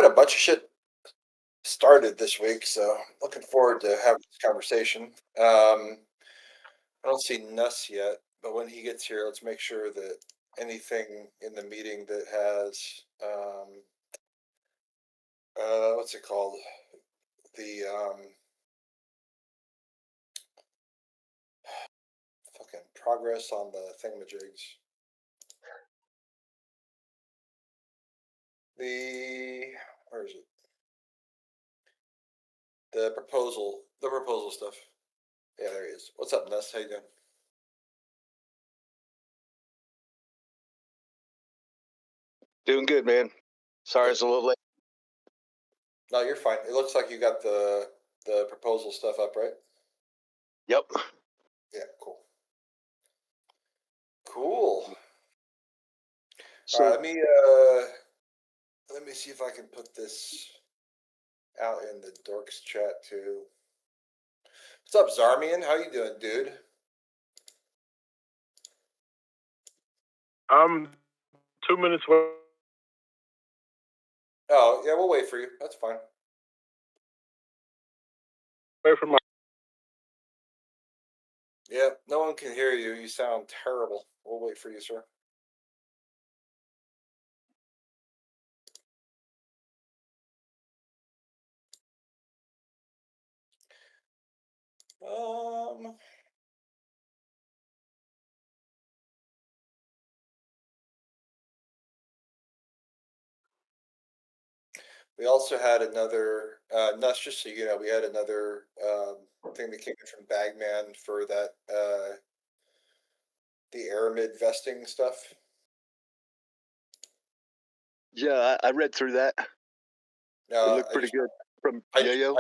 a bunch of shit started this week, so looking forward to having this conversation. I don't see Nuss yet, but when he gets here, let's make sure that anything in the meeting that has what's it called? The fucking progress on the thingamajigs. Where is it? The proposal stuff. Yeah, there he is. What's up, Nuss? How you doing? Doing good, man. Sorry, it's a little late. No, you're fine. It looks like you got the proposal stuff up, right? Yep. Yeah, cool. Cool. So, All right, let me see if I can put this out in the dorks chat too. What's up, Zarmian? How you doing, dude? I'm 2 minutes away. Oh, yeah, we'll wait for you. That's fine. Away from my. Yeah, no one can hear you. You sound terrible. We'll wait for you, sir. We also had another, not just so you know, we had another thing that came in from Bagman for that, the Aramid vesting stuff. yeah, I read through that. No, It looked pretty good from Yayo.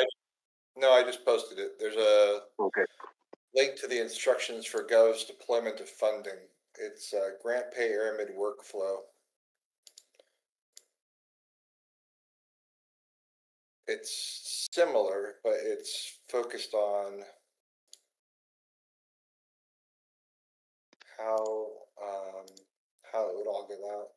No, I just posted it. There's a Okay. link to the instructions for Gov's deployment of funding. It's grant pay Aramid workflow. It's similar, but it's focused on how it would all go out.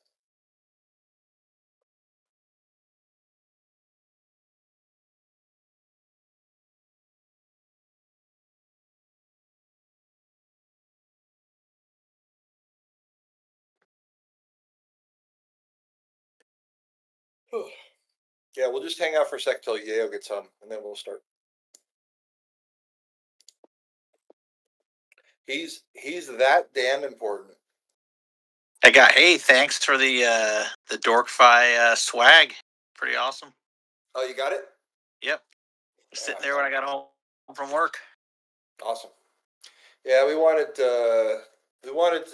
Yeah, we'll just hang out for a sec till Yale gets home, and then we'll start. He's that damn important. Hey, thanks for the Dorkfy swag. Pretty awesome. Oh, you got it? Yep. Sitting there when I got home from work. Awesome. Yeah, we wanted to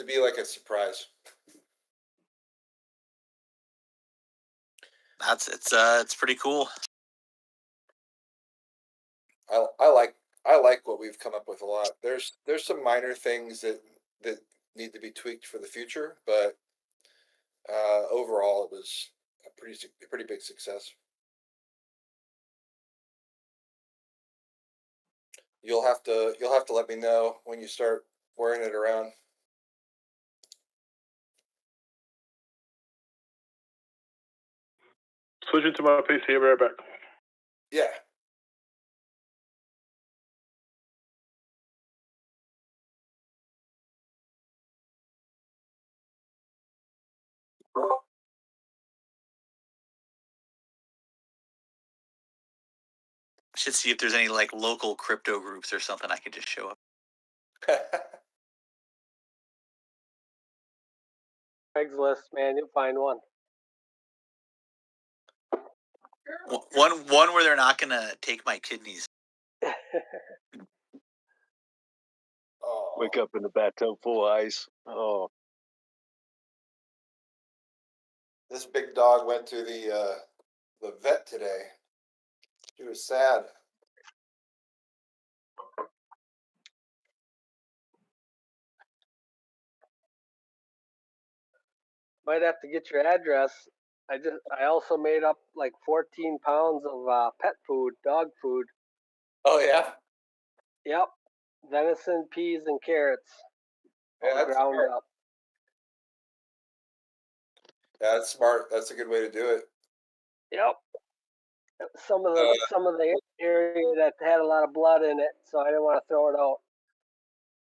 be like a surprise. It's pretty cool. I like what we've come up with a lot. There's some minor things that need to be tweaked for the future, but overall it was a pretty big success. You'll have to let me know when you start wearing it around. Switching to my PC. I'll be right back. Yeah. Should see if there's any like local crypto groups or something I could just show up. Craigslist, man, you'll find one. One where they're not gonna take my kidneys. Oh. Wake up in the bathtub full of ice. Oh. This big dog went to the vet today. She was sad. Might have to get your address. I also made up like 14 pounds of pet food, dog food. Oh yeah. Yep, venison, peas, and carrots. Yeah, all that's ground smart. up. Yeah, that's smart. That's a good way to do it. Yep. some of the area that had a lot of blood in it, so I didn't want to throw it out.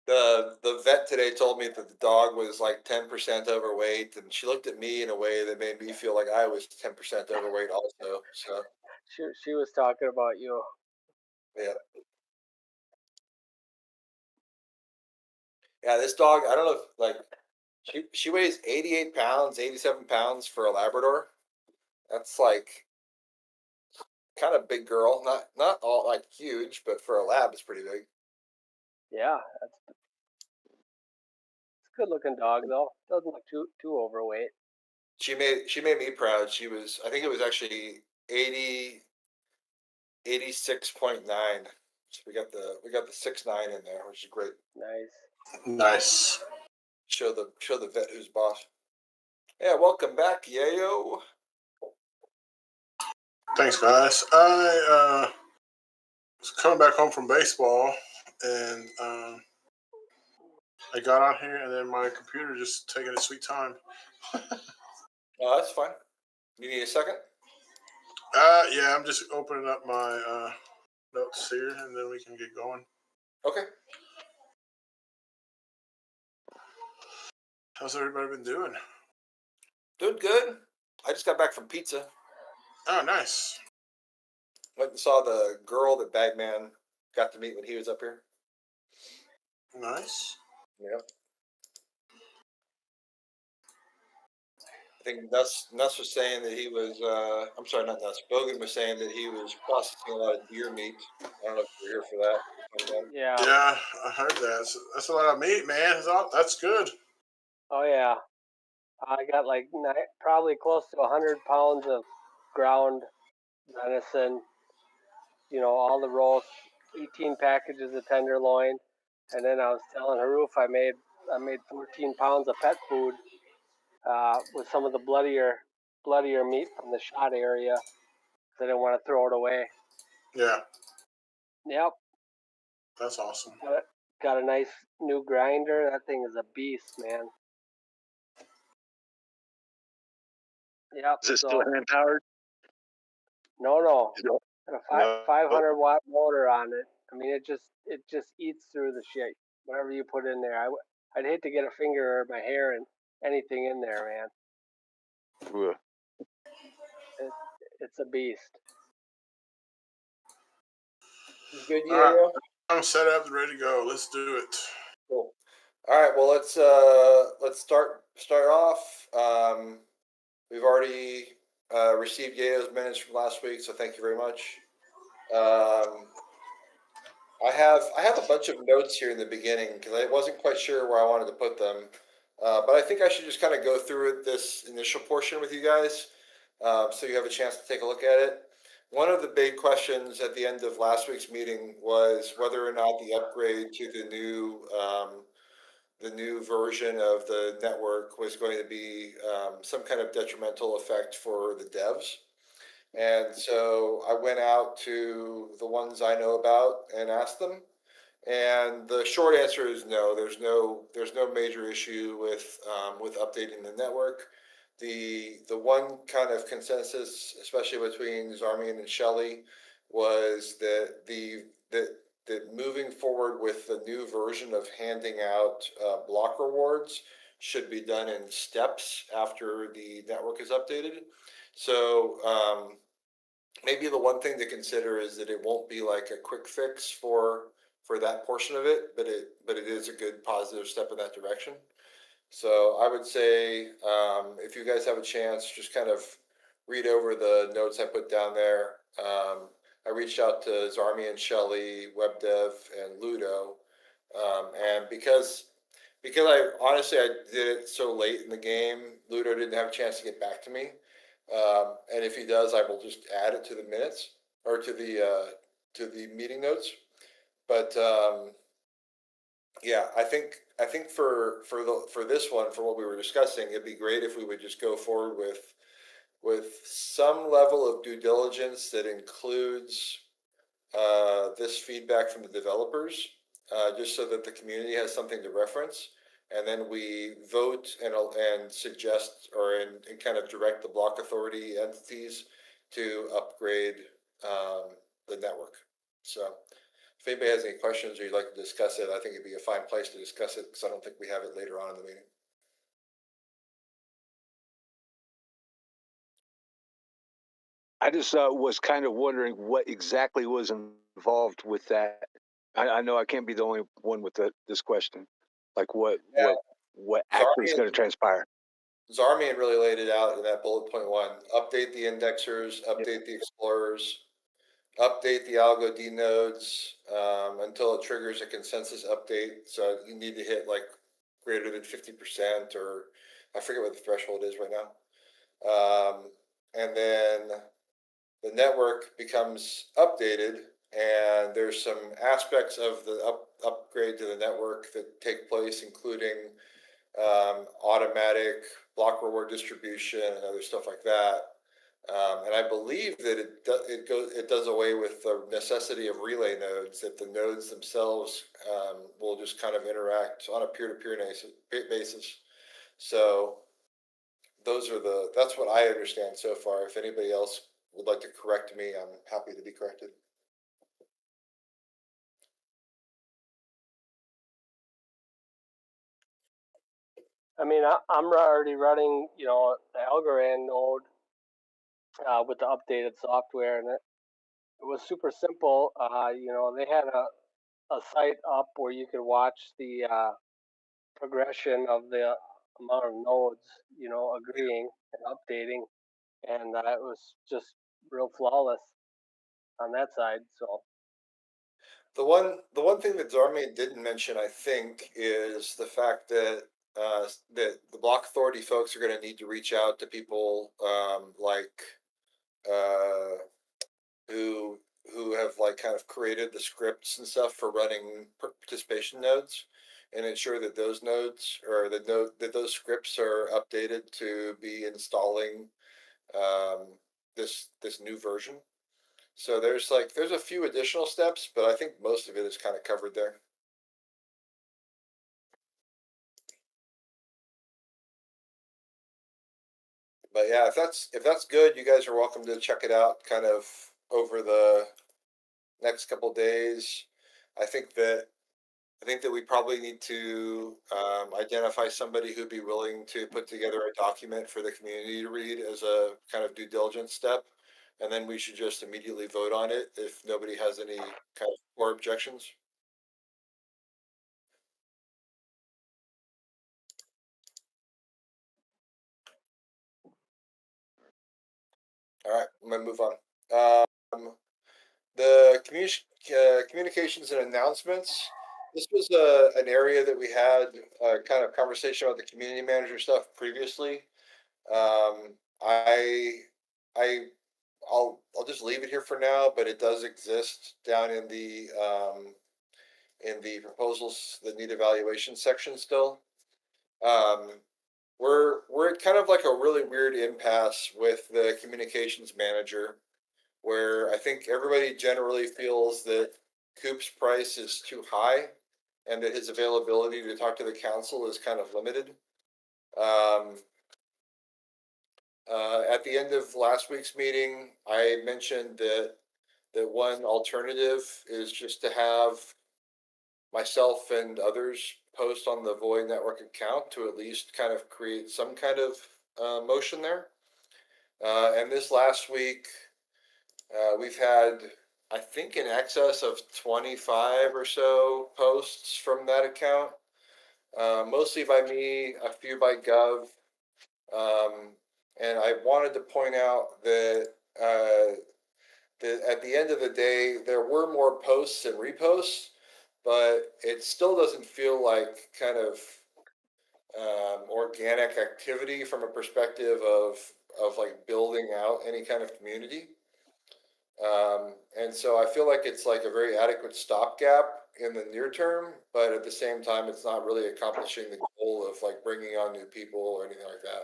The vet today told me that the dog was like 10% overweight, and she looked at me in a way that made me feel like I was 10% overweight also. So She was talking about you. yeah, yeah. This dog, I don't know if like she weighs 88 pounds, 87 pounds for a Labrador. That's like kind of big girl. Not all like huge, but for a lab, it's pretty big. Yeah, it's a good looking dog though. Doesn't look too overweight. She made me proud. She was, I think it was actually 86.9. So we got the 6'9" in there, which is great. Nice. Nice. Show the vet who's boss. Yeah, welcome back, Yayo. Thanks, guys. I was coming back home from baseball, and I got on here, and then my computer just taking its sweet time. Oh, that's fine. You need a second? Yeah, I'm just opening up my notes here, and then we can get going. Okay. How's everybody been doing? Doing good. I just got back from pizza. Oh, nice. Went and saw the girl that Bagman got to meet when he was up here. Nice. Yep. I think Nuss was saying that he was, I'm sorry, not Nuss. Bogan was saying that he was processing a lot of deer meat. I don't know if you're here for that. Yeah. Yeah, I heard that. That's a lot of meat, man. That's good. Oh yeah. I got like probably close to 100 pounds of ground venison. You know, all the roasts, 18 packages of tenderloin, and then I was telling Haruf I made 14 pounds of pet food with some of the bloodier meat from the shot area. So I didn't want to throw it away. Yeah, Yep. that's awesome. Got a nice new grinder. That thing is a beast, man. Yep. Is it still hand powered? No. Got a 500 watt motor on it. I mean, it just eats through the shit. Whatever you put in there, I'd hate to get a finger or my hair and anything in there, man. It's a beast. You good, All right. Yayo? I'm set up and ready to go. Let's do it. Cool. All right. Well, let's start off. We've already received Yayo's minutes from last week, so thank you very much. I have a bunch of notes here in the beginning because I wasn't quite sure where I wanted to put them, but I think I should just kind of go through this initial portion with you guys, so you have a chance to take a look at it. One of the big questions at the end of last week's meeting was whether or not the upgrade to the new version of the network was going to be some kind of detrimental effect for the devs. And so I went out to the ones I know about and asked them. And the short answer is no. There's no major issue with updating the network. The one kind of consensus, especially between Zarmian and Shelley, was that moving forward with the new version of handing out block rewards should be done in steps after the network is updated. So maybe the one thing to consider is that it won't be like a quick fix for that portion of it, but it is a good positive step in that direction. So I would say if you guys have a chance, just kind of read over the notes I put down there. I reached out to Zarmi and Shelley, WebDev, and Ludo, and because I honestly I did it so late in the game, Ludo didn't have a chance to get back to me. And if he does, I will just add it to the minutes or to the meeting notes. But yeah, I think for this one, for what we were discussing, it'd be great if we would just go forward with some level of due diligence that includes this feedback from the developers, just so that the community has something to reference, and then we vote and suggest and kind of direct the block authority entities to upgrade the network. So if anybody has any questions or you'd like to discuss it, I think it'd be a fine place to discuss it because I don't think we have it later on in the meeting. I just was kind of wondering what exactly was involved with that. I know I can't be the only one with this question. Like Yeah. what actually is Zarmian- going to transpire? Zarmian really laid it out in that bullet point 1. Update the indexers, update the explorers, update the algo D nodes until it triggers a consensus update. So you need to hit like greater than 50%, or I forget what the threshold is right now. And then the network becomes updated, and there's some aspects of the upgrade to the network that take place, including automatic block reward distribution and other stuff like that. And I believe that it does away with the necessity of relay nodes, that the nodes themselves will just kind of interact on a peer-to-peer basis. So that's what I understand so far. If anybody else would like to correct me, I'm happy to be corrected. I mean, I'm already running, the Algorand node with the updated software, and it was super simple. They had a site up where you could watch the progression of the amount of nodes, agreeing and updating, and it was just real flawless on that side. So The one thing that Zarmian didn't mention, I think, is the fact that that the block authority folks are going to need to reach out to people like who have like kind of created the scripts and stuff for running participation nodes, and ensure that those nodes or that those scripts are updated to be installing this new version. So there's a few additional steps, but I think most of it is kind of covered there. But yeah, if that's good, you guys are welcome to check it out kind of over the next couple days. I think that we probably need to identify somebody who'd be willing to put together a document for the community to read as a kind of due diligence step, and then we should just immediately vote on it if nobody has any kind of core objections. All right, I'm gonna move on. The communications and announcements. This was an area that we had a kind of conversation about the community manager stuff previously. Um, I, I, I'll just leave it here for now, but it does exist down in the proposals that need evaluation section still. We're at kind of like a really weird impasse with the communications manager, where I think everybody generally feels that Coop's price is too high and that his availability to talk to the council is kind of limited. At the end of last week's meeting, I mentioned that one alternative is just to have myself and others post on the Void Network account to at least kind of create some kind of motion there. And this last week, we've had, I think, in excess of 25 or so posts from that account, mostly by me, a few by Gov. And I wanted to point out that at the end of the day, there were more posts and reposts, but it still doesn't feel like kind of organic activity from a perspective of like building out any kind of community. And so I feel like it's like a very adequate stopgap in the near term, but at the same time, it's not really accomplishing the goal of like bringing on new people or anything like that.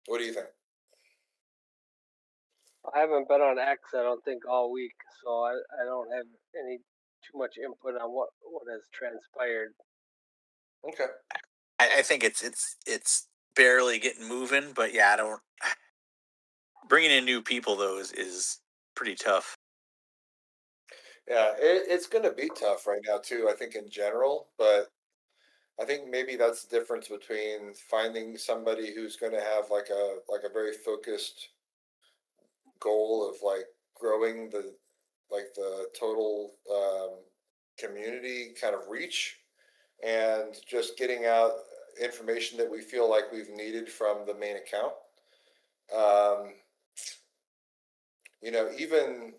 What do you think? I haven't been on X, I don't think, all week, so I don't have any too much input on what has transpired. Okay. I think it's barely getting moving, but yeah, I don't. Bringing in new people though is pretty tough. Yeah, it's going to be tough right now too. I think in general, but I think maybe that's the difference between finding somebody who's going to have like a very focused goal of like growing the total community kind of reach and just getting out information that we feel like we've needed from the main account. Um, you know, even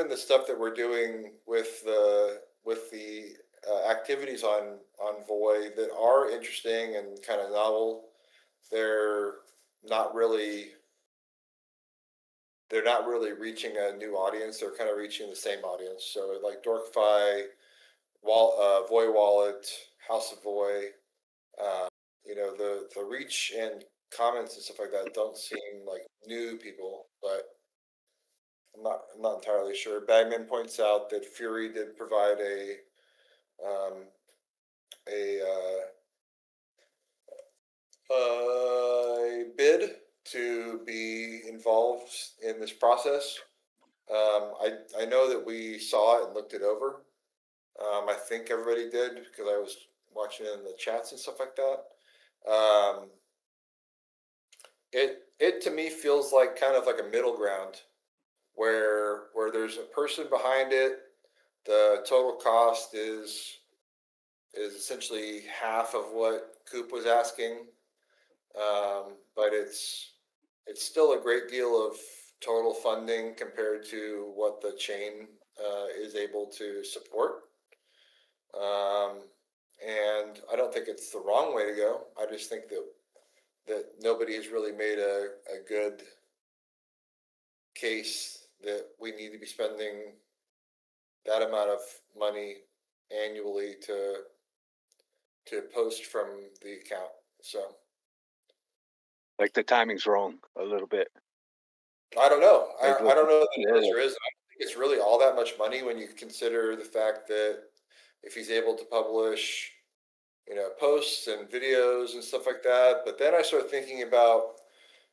the stuff that we're doing with the activities on Voy that are interesting and kind of novel, they're not really they're not really reaching a new audience. They're kind of reaching the same audience. So like Dorkify, Voy Wallet, House of Voy, you know, the reach and comments and stuff like that don't seem like new people, but I'm not entirely sure. Bagman points out that Fury did provide um, a bid to be involved in this process. I know that we saw it and looked it over. I think everybody did because I was watching it in the chats and stuff like that. Um, it to me feels like kind of like a middle ground where there's a person behind it. The total cost is essentially half of what Coop was asking, but it's still a great deal of total funding compared to what the chain is able to support. Um, and I don't think it's the wrong way to go. I just think that nobody has really made a good case that we need to be spending that amount of money annually to post from the account. So Like the timing's wrong a little bit. I don't know. Like, I don't know that yeah. there is. I don't think it's really all that much money when you consider the fact that if he's able to publish, you know, posts and videos and stuff like that. But then I start thinking about,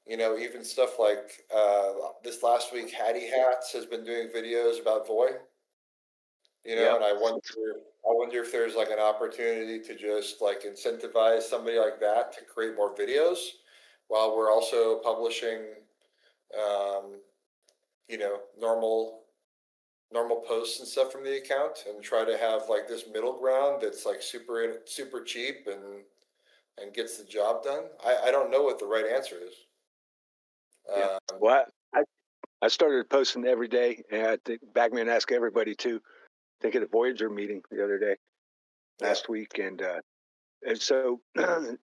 you know, even stuff like this last week, Hattie Hats has been doing videos about Voy. You know, Yep. and I wonder if there's like an opportunity to just like incentivize somebody like that to create more videos while we're also publishing, um, you know, normal posts and stuff from the account and try to have like this middle ground that's like super cheap and gets the job done. I don't know what the right answer is. Yeah. Um, Well, I started posting every day, and I think Bagman asked everybody to think of the Voyager meeting the other day, Yeah. last week, and so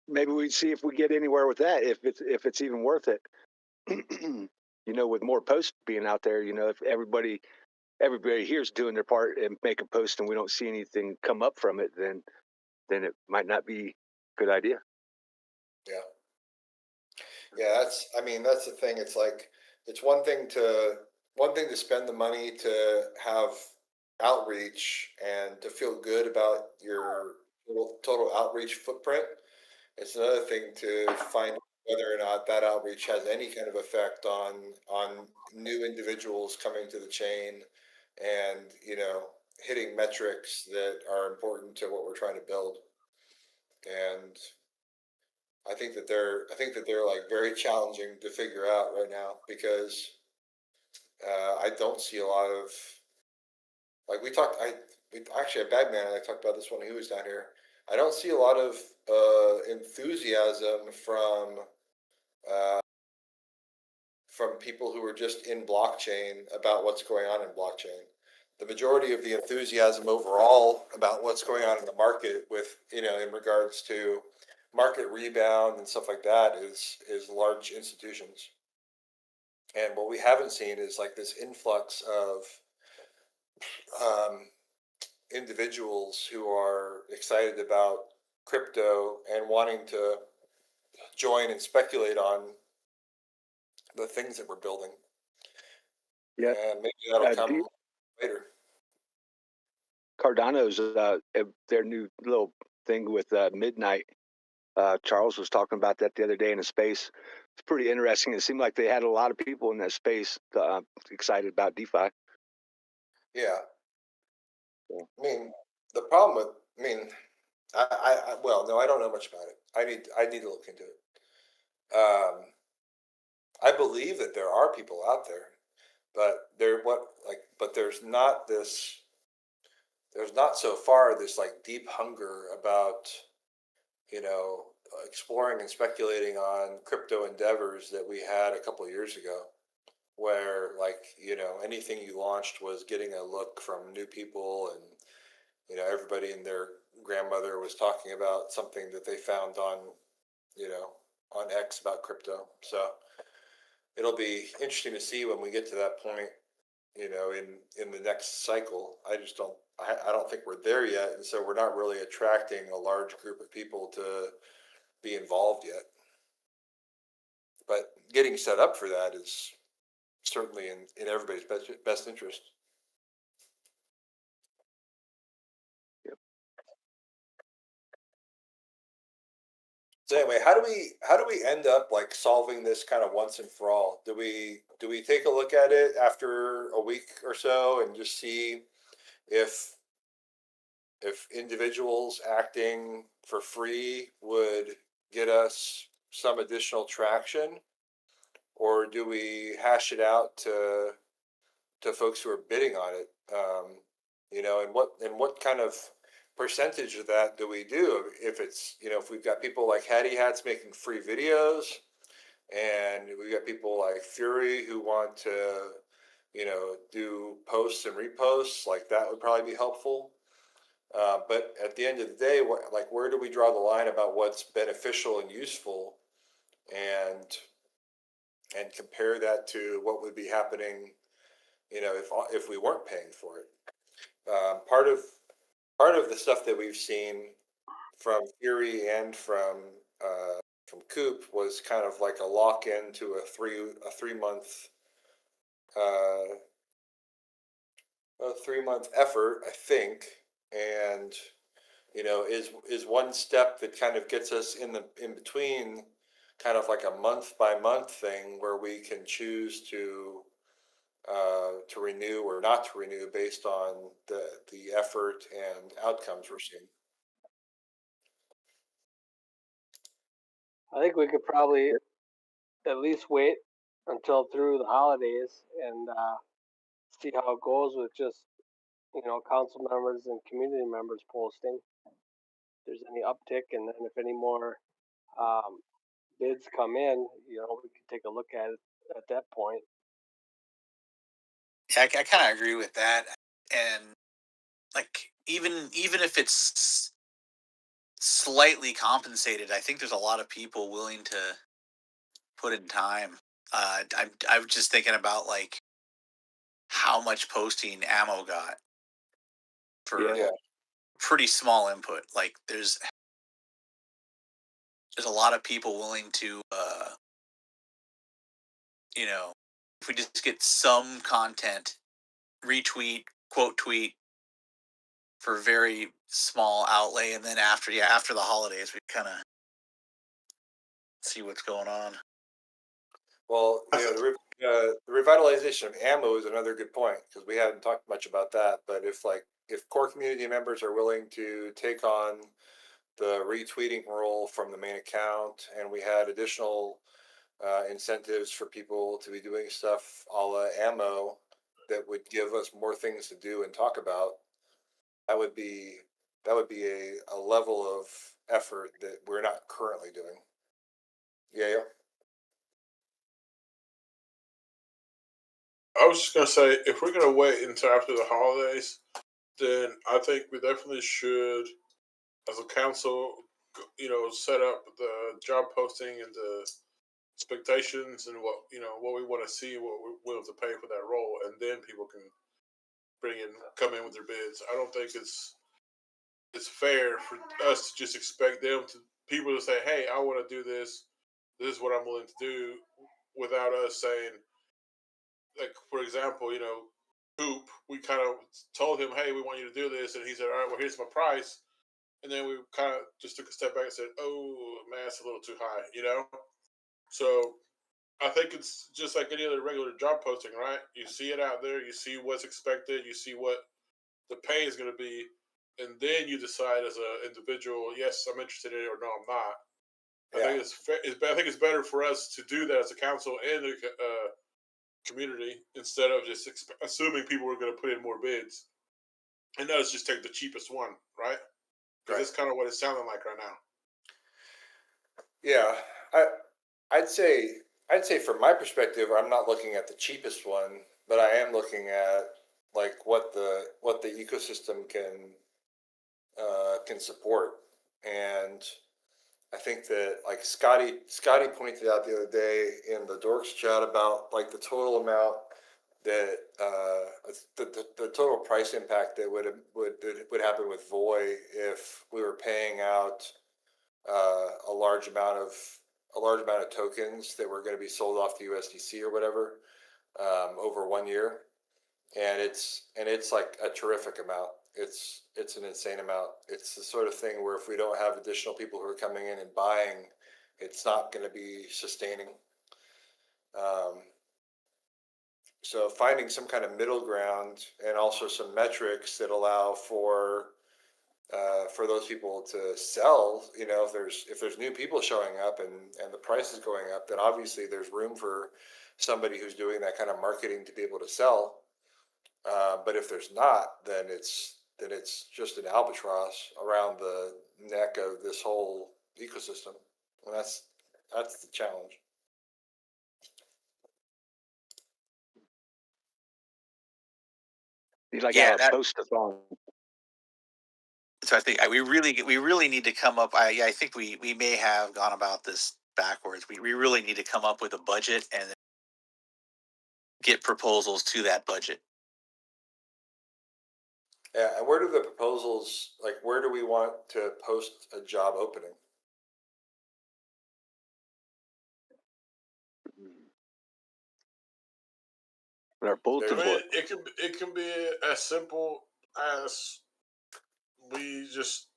maybe we'd see if we get anywhere with that, if it's even worth it. You know, with more posts being out there, you know, if everybody here's doing their part and make a post, and we don't see anything come up from it, then it might not be a good idea. Yeah. Yeah, I mean, that's the thing. It's like, it's one thing to spend the money to have outreach and to feel good about your total outreach footprint. It's another thing to find whether or not that outreach has any kind of effect on new individuals coming to the chain and, you know, hitting metrics that are important to what we're trying to build. And I think that they're like very challenging to figure out right now because I don't see a lot of like we actually at Bagman and I talked about this when he was down here. I don't see a lot of enthusiasm uh, from people who are just in blockchain about what's going on in blockchain. The majority of the enthusiasm overall about what's going on in the market with, you know, in regards to market rebound and stuff like that is large institutions. And what we haven't seen is like this influx of um, individuals who are excited about crypto and wanting to join and speculate on the things that we're building. Yeah. And maybe that'll Do come you, later. Cardano's their new little thing with midnight. Charles was talking about that the other day in a space. It's pretty interesting. It seemed like they had a lot of people in that space excited about DeFi. Yeah. Yeah. I mean, the problem with, I mean, well, no, I don't know much about it. I need to look into it. I believe that there are people out there, but but there's not so far this like deep hunger about, exploring and speculating on crypto endeavors that we had a couple of years ago, where like, anything you launched was getting a look from new people, and everybody and their grandmother was talking about something that they found on, you know, on X about crypto. So it'll be interesting to see when we get to that point, in the next cycle. I don't think we're there yet, and so we're not really attracting a large group of people to be involved yet. But getting set up for that is certainly in everybody's best interest. So anyway, how do we end up like solving this kind of once and for all? Do we take a look at it after a week or so and just see if individuals acting for free would get us some additional traction, or do we hash it out to folks who are bidding on it? And what kind of percentage of that do we do? If it's, if we've got people like Hattie Hats making free videos, and we've got people like Fury who want to, do posts and reposts, like that would probably be helpful. But at the end of the day, where do we draw the line about what's beneficial and useful, and compare that to what would be happening, if we weren't paying for it? Part of the stuff that we've seen from Fury and from Coop was kind of like a lock in to a 3 month uh, a 3 month effort, I think, and is one step that kind of gets us in between, kind of like a month by month thing where we can choose to renew or not to renew based on the effort and outcomes we're seeing. I think we could probably at least wait until through the holidays and see how it goes with just council members and community members posting. If there's any uptick, and then if any more um, bids come in, we can take a look at it at that point. Yeah, I kind of agree with that. And like even if it's slightly compensated, I think there's a lot of people willing to put in time. I was just thinking about like how much posting Ammo got for Yeah. pretty small input. Like there's a lot of people willing to if we just get some content, retweet, quote tweet for very small outlay, and then after the holidays we kind of see what's going on. Well, the revitalization of ammo is another good point, because we haven't talked much about that. But if core community members are willing to take on the retweeting role from the main account, and we had additional incentives for people to be doing stuff a la ammo that would give us more things to do and talk about, that would be a level of effort that we're not currently doing. Yeah. I was just gonna say, if we're gonna wait until after the holidays, then I think we definitely should, as a council, set up the job posting and the expectations and what we want to see, what we're willing to pay for that role, and then people can come in with their bids. I don't think it's fair for us to just expect people to say, "Hey, I want to do this. This is what I'm willing to do," without us saying, like, for example, Coop, we kind of told him, "Hey, we want you to do this," and he said, "All right, well, here's my price," and then we kind of just took a step back and said, "Oh man, it's a little too high," you know. So I think it's just like any other regular job posting, right? You see it out there, you see what's expected, you see what the pay is going to be, and then you decide as an individual, yes, I'm interested in it, or no, I'm not. I Yeah. think I think it's better for us to do that as a council and a community instead of just assuming people are going to put in more bids, and us just take the cheapest one, right? Because Right. that's kind of what it's sounding like right now. Yeah, I I'd say from my perspective, I'm not looking at the cheapest one, but I am looking at like what the ecosystem can support. And I think that like Scotty pointed out the other day in the Dorks chat about like the total amount that the total price impact that would happen with Voy if we were paying out a large amount of tokens that were going to be sold off to USDC or whatever over 1 year, and it's like a terrific amount. It's an insane amount. It's the sort of thing where if we don't have additional people who are coming in and buying, it's not going to be sustaining. Um, so finding some kind of middle ground and also some metrics that allow for those people to sell, you know, if there's new people showing up and the price is going up, then obviously there's room for somebody who's doing that kind of marketing to be able to sell. But if there's not, then it's just an albatross around the neck of this whole ecosystem, and that's the challenge. You like Yeah, how that- a post-a-thon. So I think we really need to come up. I think we may have gone about this backwards. We really need to come up with a budget and get proposals to that budget. Yeah, and where do the proposals, like where do we want to post a job opening? Our bulletin There's- board. It can be as simple as we just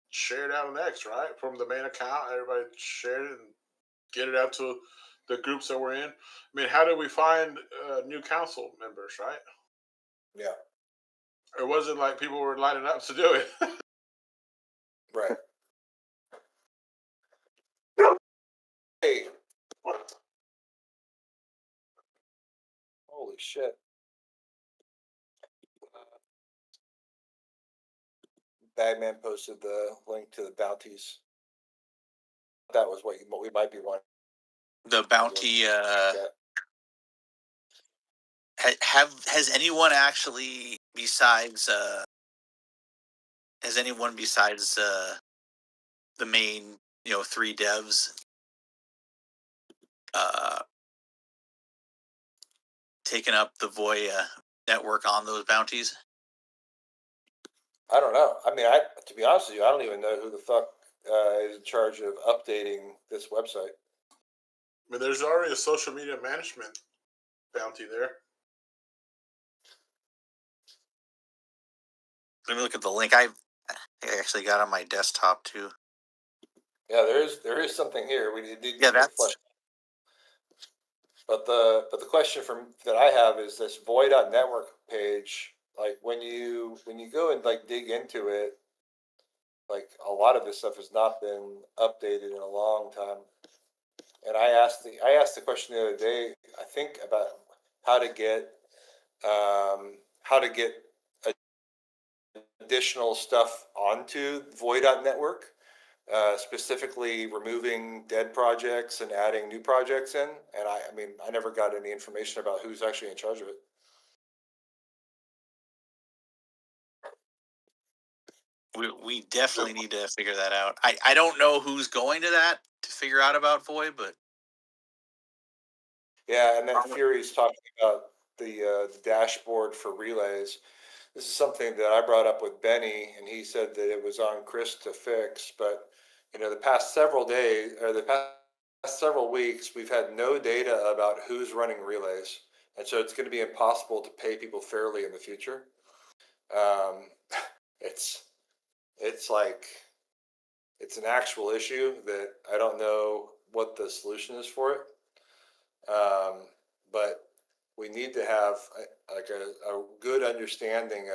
share it out on X, right? From the main account, everybody share it and get it out to the groups that we're in. I mean, how do we find new council members, right? Yeah, It wasn't like people were lining up to do it. right. Hey, holy shit. Bagman posted the link to the bounties. That was what we might be wanting. The bounty. Yeah. Has anyone actually besides the main 3 devs taken up the Voya network on those bounties? I don't know. I mean, to be honest with you, I don't even know who the fuck is in charge of updating this website. I mean, there's already a social media management bounty there. Let me look at the link. I actually got on my desktop too. Yeah, there is something here. We need Yeah, to that's flesh. But the question that I have is this Voy.network page. Like when you go and like dig into it, like a lot of this stuff has not been updated in a long time. And I asked the question the other day, I think, about how to get additional stuff onto Voy.network, specifically removing dead projects and adding new projects in. And I mean, I never got any information about who's actually in charge of it. we definitely need to figure that out. I don't know who's going to that to figure out about Void, but Yeah, and then Fury's talking about the dashboard for relays. This is something that I brought up with Benny, and he said that it was on Chris to fix. But you know, the past several days or the past several weeks, we've had no data about who's running relays, and so it's going to be impossible to pay people fairly in the future. It's like it's an actual issue that I don't know what the solution is for it. But we need to have a good understanding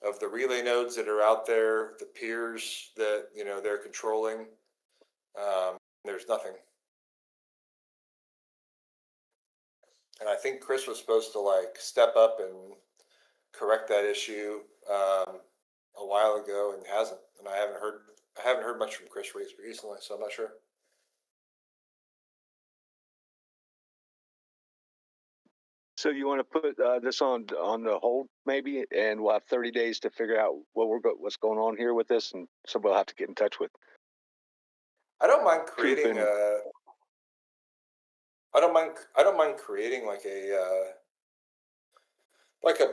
of the relay nodes that are out there, the peers that they're controlling. There's nothing. And I think Chris was supposed to like step up and correct that issue a while ago and hasn't. And I haven't heard much from Chris recently, so I'm not sure. So you want to put this on the hold maybe, and we'll have 30 days to figure out what's going on here with this, and somebody will have to get in touch with. I don't mind creating Coop and- a. I don't mind creating like a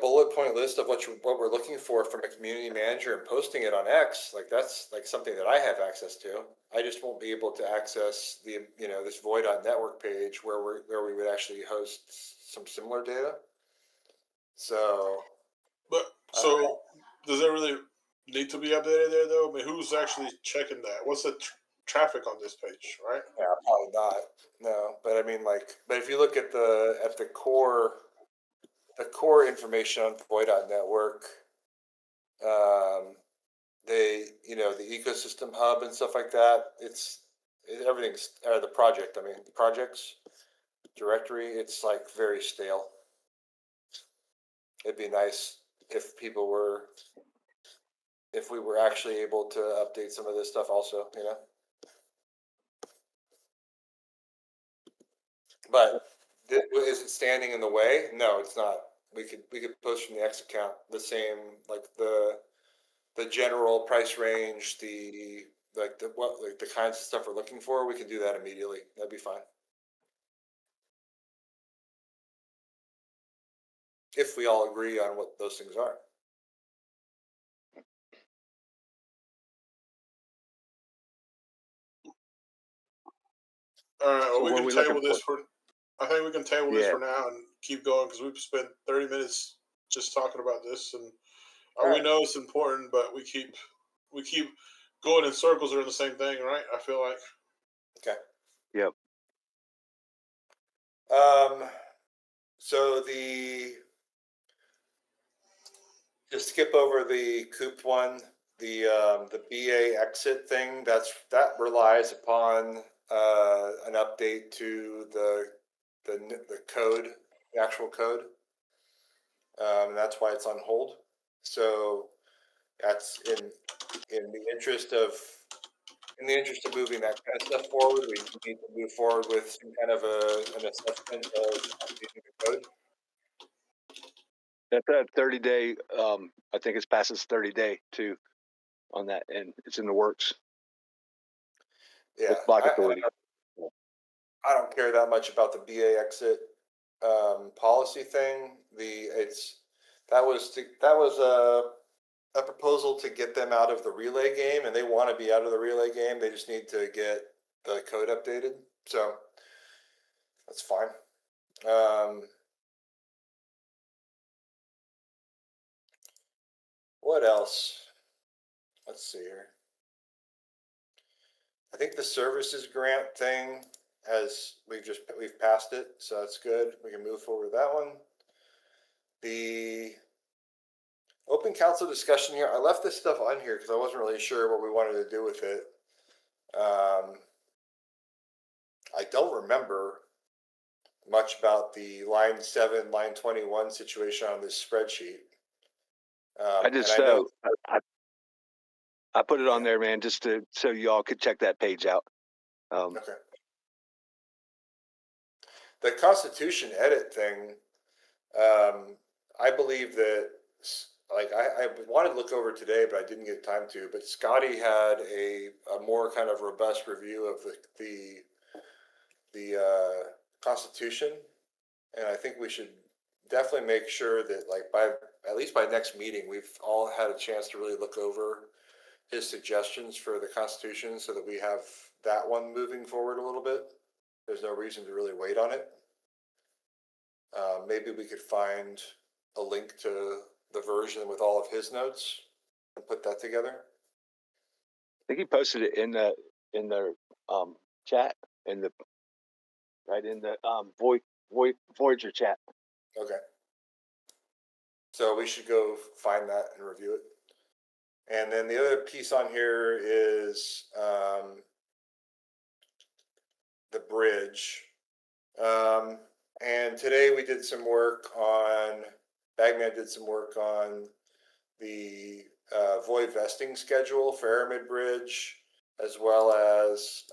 bullet point list of what we're looking for from a community manager and posting it on X. Like that's like something that I have access to. I just won't be able to access the this void.network page where we would actually host some similar data. So, But so does it really need to be updated there though? I mean, who's actually checking that? What's the traffic on this page, right? yeah, probably not. No, but I mean, but if you look at the core information on void.network, the ecosystem hub and stuff like that. Everything's the project. I mean, the projects directory. It's like very stale. It'd be nice if we were actually able to update some of this stuff also. But is it standing in the way? No, it's not. We could post from the X account the same, like the general price range, the kinds of stuff we're looking for. We can do that immediately. That'd be fine. If we all agree on what those things are. All right. Well, So we what are can we looking table this for. I think we can table this Yeah. for now and keep going because we've spent 30 minutes just talking about this, and we Alright. know it's important, but we keep going in circles around the same thing, right? I feel like. Okay. Yep. So just skip over the Coop one, the BA exit thing. That relies upon an update to the code, the actual code. And that's why it's on hold. So that's in the interest of moving that kind of stuff forward. We need to move forward with some kind of an assessment of updating the code. That's a 30-day. I think it's past its 30-day too on that, and it's in the works. Yeah, With Block Authority. I don't care that much about the BA exit policy thing. That was a proposal to get them out of the relay game, and they want to be out of the relay game. They just need to get the code updated, so that's fine. What else? Let's see here. I think the services grant thing we've passed it, so that's good. We can move forward with that one. The open council discussion here, I left this stuff on here because I wasn't really sure what we wanted to do with it. I don't remember much about the line 7, line 21 situation on this spreadsheet. I just I put it on there, man, just so y'all could check that page out. Okay. The Constitution edit thing, I believe that, like, I wanted to look over today, but I didn't get time to. But Scotty had a more kind of robust review of the Constitution, and I think we should definitely make sure that, like, at least by next meeting, we've all had a chance to really look over his suggestions for the Constitution, so that we have that one moving forward a little bit. There's no reason to really wait on it. Maybe we could find a link to the version with all of his notes and put that together. think he posted it in the chat in the Voyager chat. Okay. So we should go find that and review it. And then the other piece on here is the bridge. And today we did some work on, Bagman did some work on the void vesting schedule for Aramid Bridge, as well as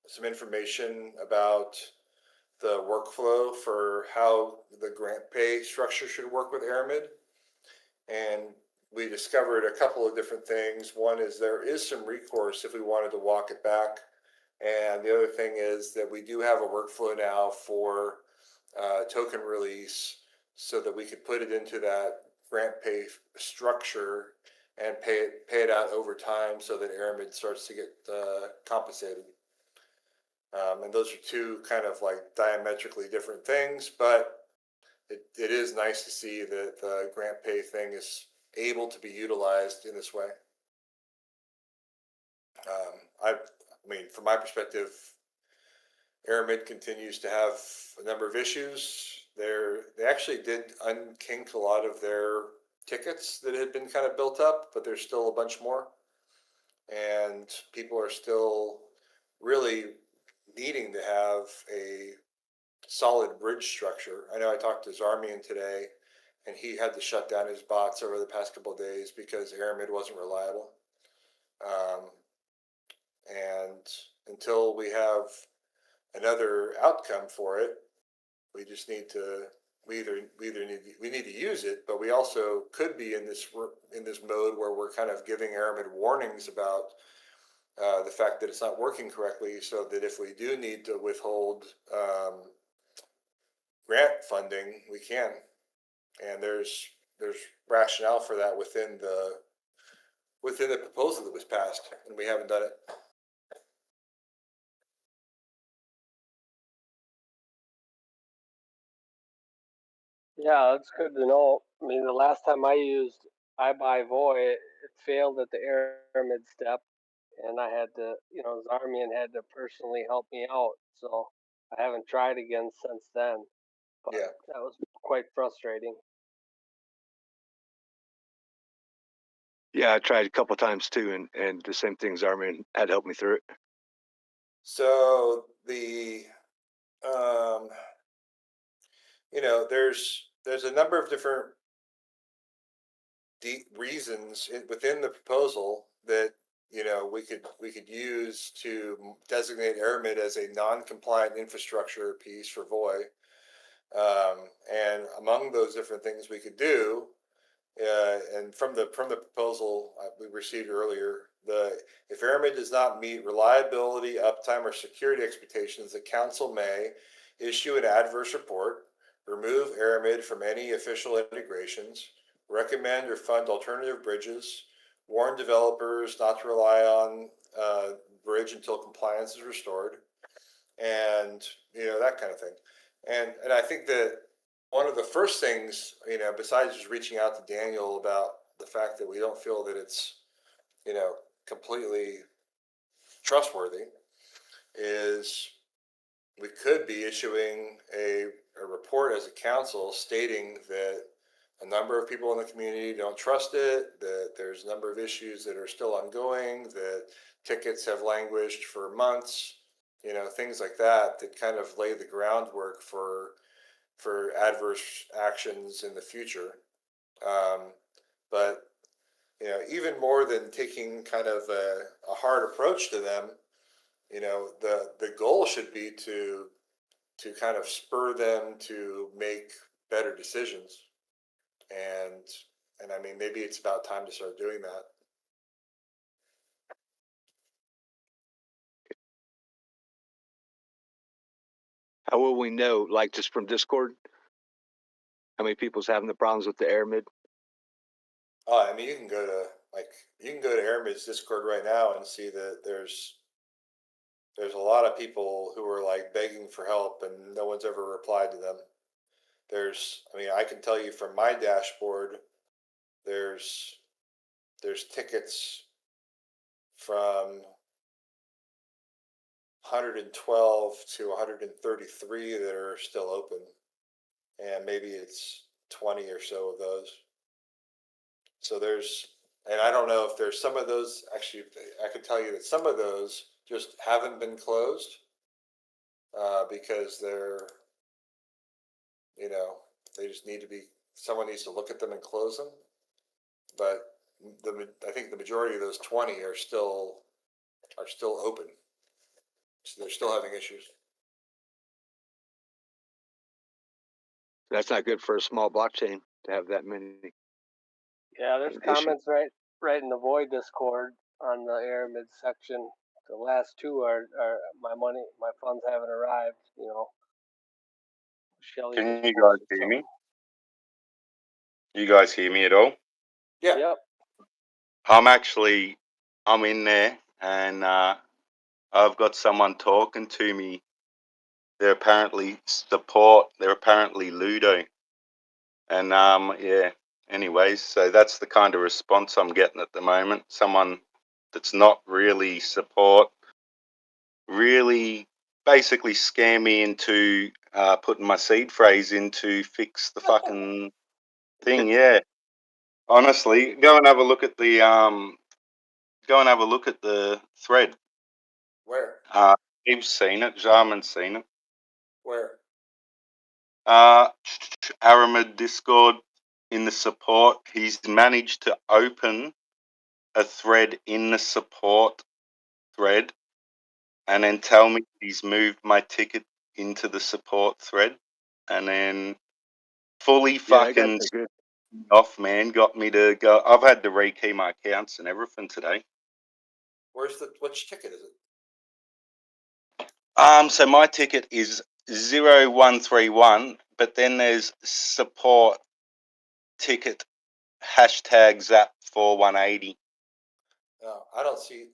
some information about the workflow for how the grant pay structure should work with Aramid. And we discovered a couple of different things. One is there is some recourse if we wanted to walk it back. And the other thing is that we do have a workflow now for token release so that we could put it into that grant pay structure and pay it out over time so that Aramid starts to get compensated. And those are two kind of like diametrically different things, but it is nice to see that the grant pay thing is able to be utilized in this way. I mean, from my perspective, Aramid continues to have a number of issues. They actually did unkink a lot of their tickets that had been kind of built up, but there's still a bunch more. And people are still really needing to have a solid bridge structure. I know I talked to Zarmian today, and he had to shut down his bots over the past couple of days because Aramid wasn't reliable. And until we have another outcome for it, we just need to we need to use it, but we also could be in this mode where we're kind of giving Aramid warnings about the fact that it's not working correctly, so that if we do need to withhold grant funding, we can. And there's rationale for that within the proposal that was passed, and we haven't done it. Yeah, that's good to know. I mean, the last time I used iBuyVoy, it failed at the Aramid step, and I had to, Zarmian had to personally help me out. So I haven't tried again since then. But Yeah. that was quite frustrating. Yeah, I tried a couple times too, and the same thing. Zarmian had helped me through it. So there's a number of different reasons within the proposal that we could use to designate Aramid as a non-compliant infrastructure piece for VOI. And among those different things we could do, and from the proposal we received earlier, if Aramid does not meet reliability, uptime, or security expectations, the council may issue an adverse report, remove Aramid from any official integrations, recommend or fund alternative bridges, warn developers not to rely on bridge until compliance is restored, and that kind of thing. And I think that one of the first things, besides just reaching out to Daniel about the fact that we don't feel that it's, completely trustworthy, is we could be issuing a report as a council stating that a number of people in the community don't trust it, that there's a number of issues that are still ongoing, that tickets have languished for months, things like that kind of lay the groundwork for adverse actions in the future. But even more than taking kind of a hard approach to them, the goal should be to kind of spur them to make better decisions. And I mean, maybe it's about time to start doing that. How will we know, like just from Discord, how many people's having the problems with the Aramid? Oh, I mean, you can go to Aramid's Discord right now and see that there's a lot of people who are like begging for help, and no one's ever replied to them. I can tell you from my dashboard, there's tickets from 112 to 133 that are still open, and maybe it's 20 or so of those. So there's, and I don't know if there's some of those, actually, I could tell you that some of those just haven't been closed because they're, they just need to be, someone needs to look at them and close them. But I think the majority of those 20 are still open. So they're still having issues. That's not good for a small blockchain to have that many. Yeah, there's Issue. comments right in the Void Discord on the Aramid section. The last two are my funds haven't arrived. Shelly Can just you guys posted hear something. me? You guys hear me at all? Yeah. Yep. I'm in there, and I've got someone talking to me. They're apparently support. They're apparently Ludo, and yeah. Anyways, so that's the kind of response I'm getting at the moment. Someone that's not really support, really basically scam me into putting my seed phrase in to fix the fucking thing. Yeah, honestly, go and have a look at the thread. Where? You've seen it. Jarman's seen it. Where? Aramid Discord in the support. He's managed to open a thread in the support thread and then tell me he's moved my ticket into the support thread and then fully fucking off, man. Got me to go. I've had to rekey my accounts and everything today. Which ticket is it? So my ticket is 0131, but then there's support ticket #ZAP4180. No, I don't see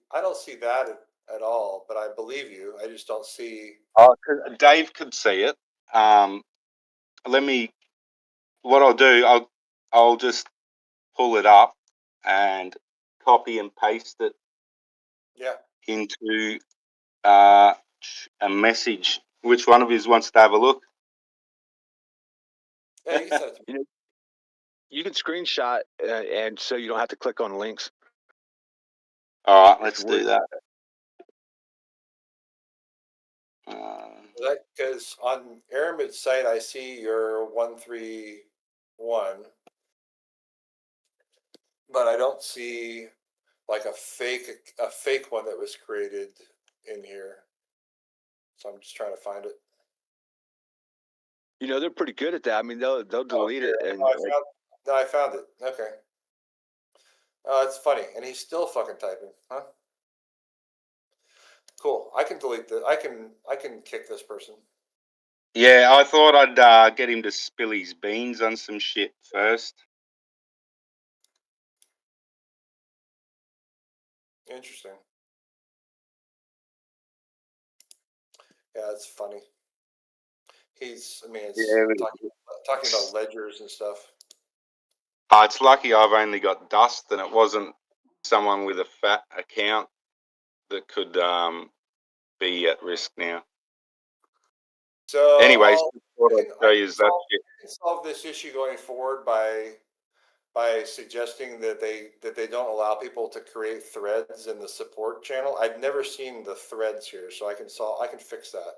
that at all. But I believe you. I just don't see. Dave could see it. What I'll do, I'll just pull it up and copy and paste it. Yeah. Into a message. Which one of you wants to have a look? Yeah, you said it. You can screenshot, and so you don't have to click on links. All right, let's do that. Because on Aramid's site, I see your 131, but I don't see like a fake one that was created in here. So I'm just trying to find it. They're pretty good at that. I mean, they'll delete it. And I found it. Okay. It's funny, and he's still fucking typing, huh? Cool. I can delete this. I can kick this person. Yeah, I thought I'd get him to spill his beans on some shit first. Interesting. Yeah, it's funny. It's talking about ledgers and stuff. It's lucky I've only got dust and it wasn't someone with a fat account that could be at risk now. So anyways, I can solve this issue going forward by suggesting that they don't allow people to create threads in the support channel. I've never seen the threads here, so I can fix that.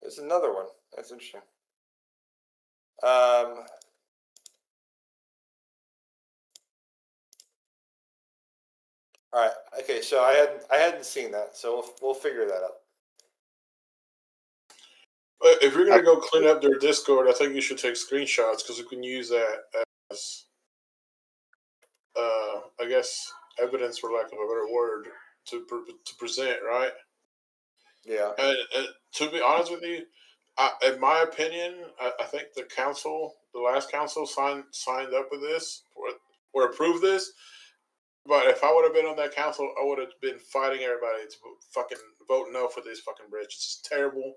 There's another one. That's interesting. All right. Okay. So I hadn't seen that. So we'll figure that out. If you're gonna go clean up their Discord, I think you should take screenshots because you can use that as, I guess, evidence, for lack of a better word, to present, right? Yeah. And to be honest with you, in my opinion, I think the last council signed up with this or approved this. But if I would have been on that council, I would have been fighting everybody to fucking vote no for this fucking bridge. It's just terrible.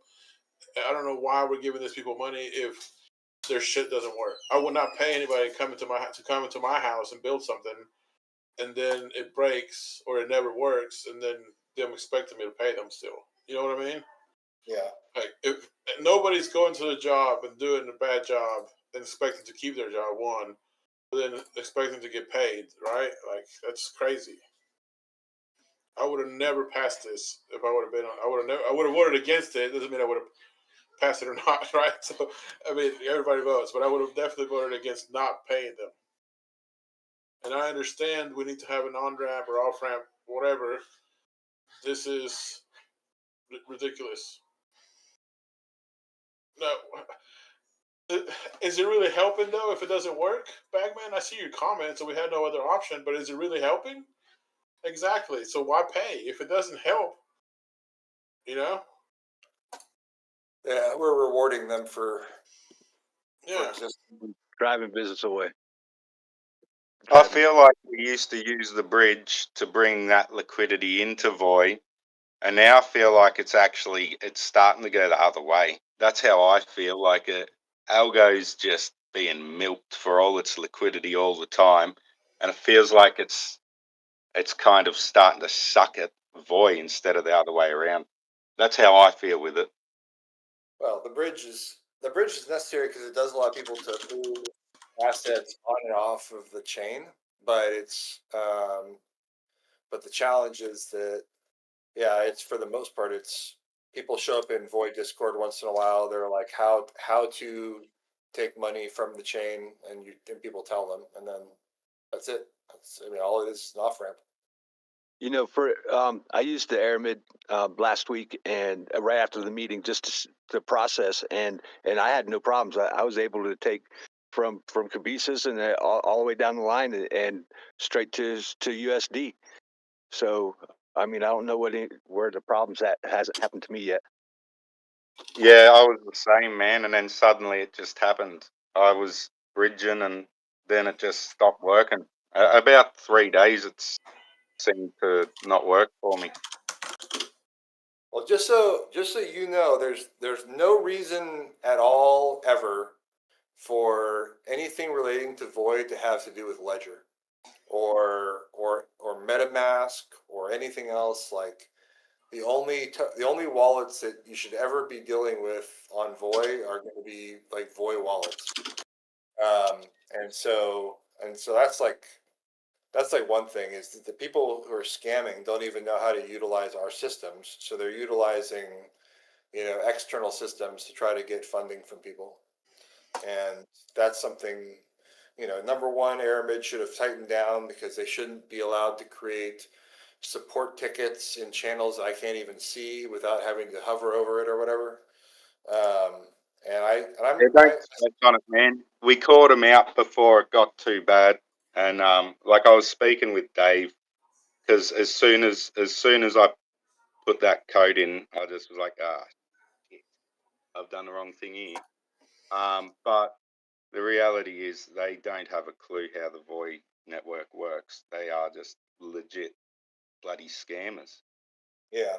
I don't know why we're giving these people money if their shit doesn't work. I would not pay anybody to come into my house and build something, and then it breaks or it never works, and then them expecting me to pay them still. You know what I mean? Yeah. Like if nobody's going to the job and doing a bad job and expecting to keep their job, one, but then expecting to get paid, right? Like that's crazy. I would have never passed this if I would have been. I would have never. I would have voted against it. Doesn't mean I would have passed it or not, right? So I mean, everybody votes, but I would have definitely voted against not paying them. And I understand we need to have an on ramp or off ramp, whatever. This is ridiculous. No, is it really helping though? If it doesn't work, Bagman, I see your comments, and we had no other option. But is it really helping? Exactly. So why pay if it doesn't help? You know? Yeah, we're rewarding them for Yeah. existing. Driving business away. I feel like we used to use the bridge to bring that liquidity into Voi, and now I feel like it's starting to go the other way. That's how I feel like it. Algo's just being milked for all its liquidity all the time, and it feels like it's kind of starting to suck at Voi instead of the other way around. That's how I feel with it. Well, the bridge is necessary because it does allow people to move assets on and off of the chain, but but the challenge is that it's for the most part it's people show up in Void Discord once in a while. They're like how to take money from the chain, and people tell them, and then that's it. All it is an off ramp. You know, I used the Aramid last week and right after the meeting just to process, and I had no problems. I was able to take from Kibisis and all the way down the line and straight to USD. So I mean, I don't know where the problems hasn't happened to me yet. Yeah, I was the same, man, and then suddenly it just happened. I was bridging, and then it just stopped working. About 3 days, it's seemed to not work for me. Well, just so you know, there's no reason at all ever for anything relating to Void to have to do with Ledger or MetaMask or anything else. Like the only wallets that you should ever be dealing with on Void are going to be like Void wallets. And so that's like one thing is that the people who are scamming don't even know how to utilize our systems, so they're utilizing external systems to try to get funding from people, and that's something. Number one, Aramid should have tightened down because they shouldn't be allowed to create support tickets in channels that I can't even see without having to hover over it or whatever. Yeah, don't touch on it, man. We caught him out before it got too bad, and like I was speaking with Dave, because as soon as I put that code in, I just was like, shit, I've done the wrong thing here. But the reality is they don't have a clue how the Voi network works. They are just legit bloody scammers. Yeah.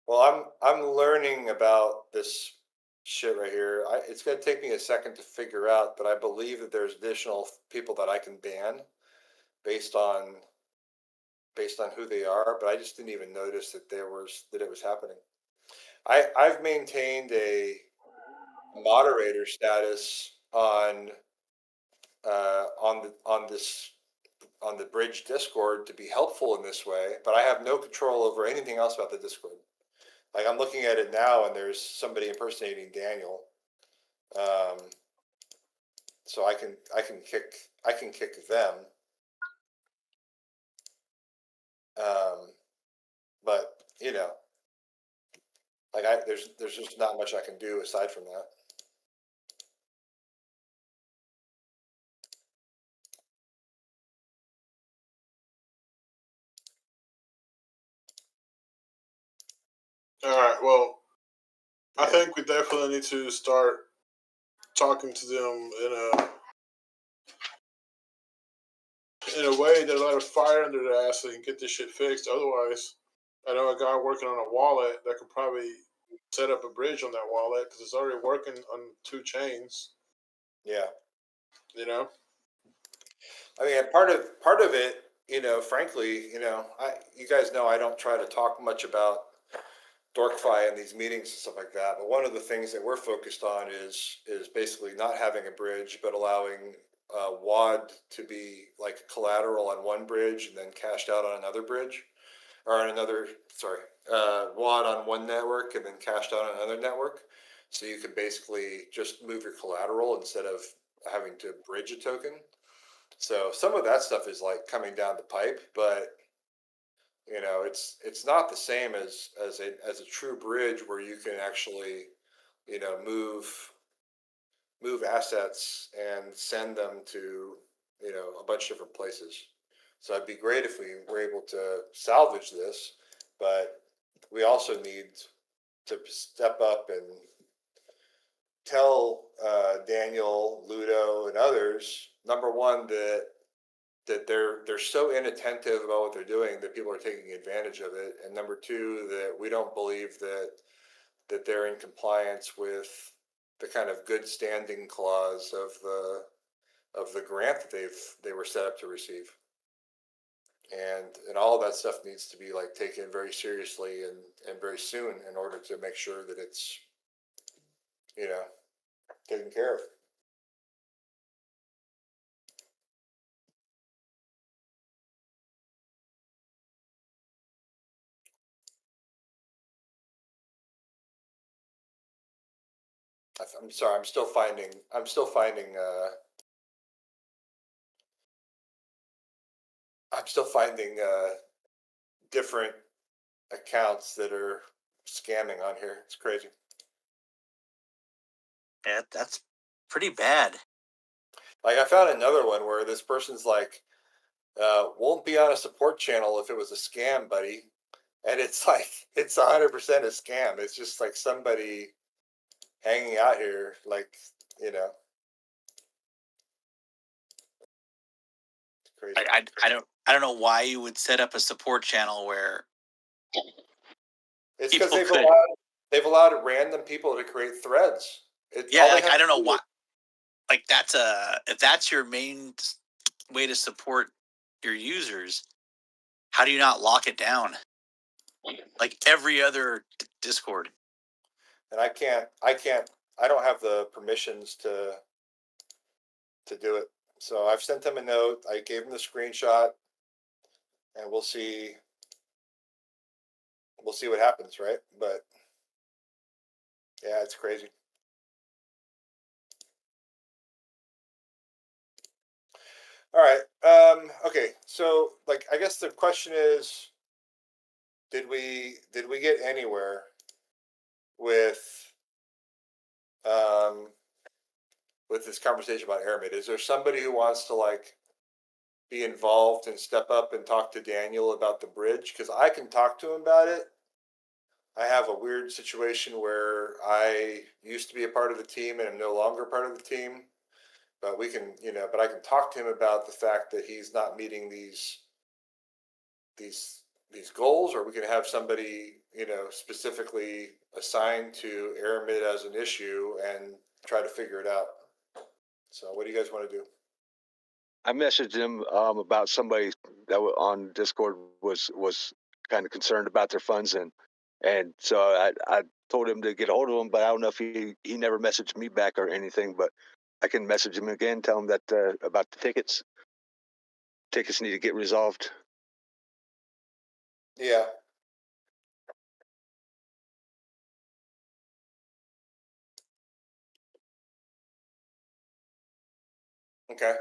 Well, I'm learning about this shit right here. It's going to take me a second to figure out, but I believe that there's additional people that I can ban based on who they are. But I just didn't even notice that it was happening. I've maintained a moderator status on the Bridge Discord to be helpful in this way, but I have no control over anything else about the Discord. Like I'm looking at it now, and there's somebody impersonating Daniel. So I can kick them. But there's just not much I can do aside from that. All right. Well, I think we definitely need to start talking to them in a way that let a fire under their ass so they can get this shit fixed. Otherwise, I know a guy working on a wallet that could probably set up a bridge on that wallet because it's already working on 2 chains. Yeah. You know, I mean, part of it, frankly, you guys know I don't try to talk much about Dorkfy in these meetings and stuff like that. But one of the things that we're focused on is basically not having a bridge, but allowing WAD to be like collateral on one bridge and then cashed out on another bridge, or on another, sorry, WAD on one network and then cashed out on another network. So you can basically just move your collateral instead of having to bridge a token. So some of that stuff is like coming down the pipe, but it's not the same as a true bridge where you can actually, move assets and send them to, a bunch of different places. So it'd be great if we were able to salvage this, but we also need to step up and tell Daniel, Ludo, and others, number one, that they're so inattentive about what they're doing that people are taking advantage of it, and number two, that we don't believe that they're in compliance with the kind of good standing clause of the grant that they were set up to receive, and all of that stuff needs to be like taken very seriously and very soon in order to make sure that it's taken care of. I'm sorry. I'm still finding. Different accounts that are scamming on here. It's crazy. Yeah, that's pretty bad. Like I found another one where this person's like, "Won't be on a support channel if it was a scam, buddy," and it's like it's 100% a scam. It's just like somebody hanging out here, like you know, it's crazy. I don't know why you would set up a support channel where It's because people could. they've allowed random people to create threads. Yeah, like I don't know why. Like if that's your main way to support your users, how do you not lock it down? Like every other Discord. And I don't have the permissions to do it. So I've sent them a note. I gave them the screenshot, and we'll see what happens, right? But yeah, it's crazy. All right. Okay. So, like, I guess the question is, did we get anywhere with um with this conversation about Aramid? Is there somebody who wants to like be involved and step up and talk to Daniel about the bridge? Because I can talk to him about it. I have a weird situation where I used to be a part of the team and I'm no longer part of the team. But but I can talk to him about the fact that he's not meeting these goals, or we can have somebody, specifically assigned to Aramid as an issue and try to figure it out. So what do you guys want to do? I messaged him about somebody that on Discord was kind of concerned about their funds, and so I told him to get a hold of him, but I don't know if he never messaged me back or anything. But I can message him again, tell him that about the tickets. Tickets need to get resolved. Yeah. Okay.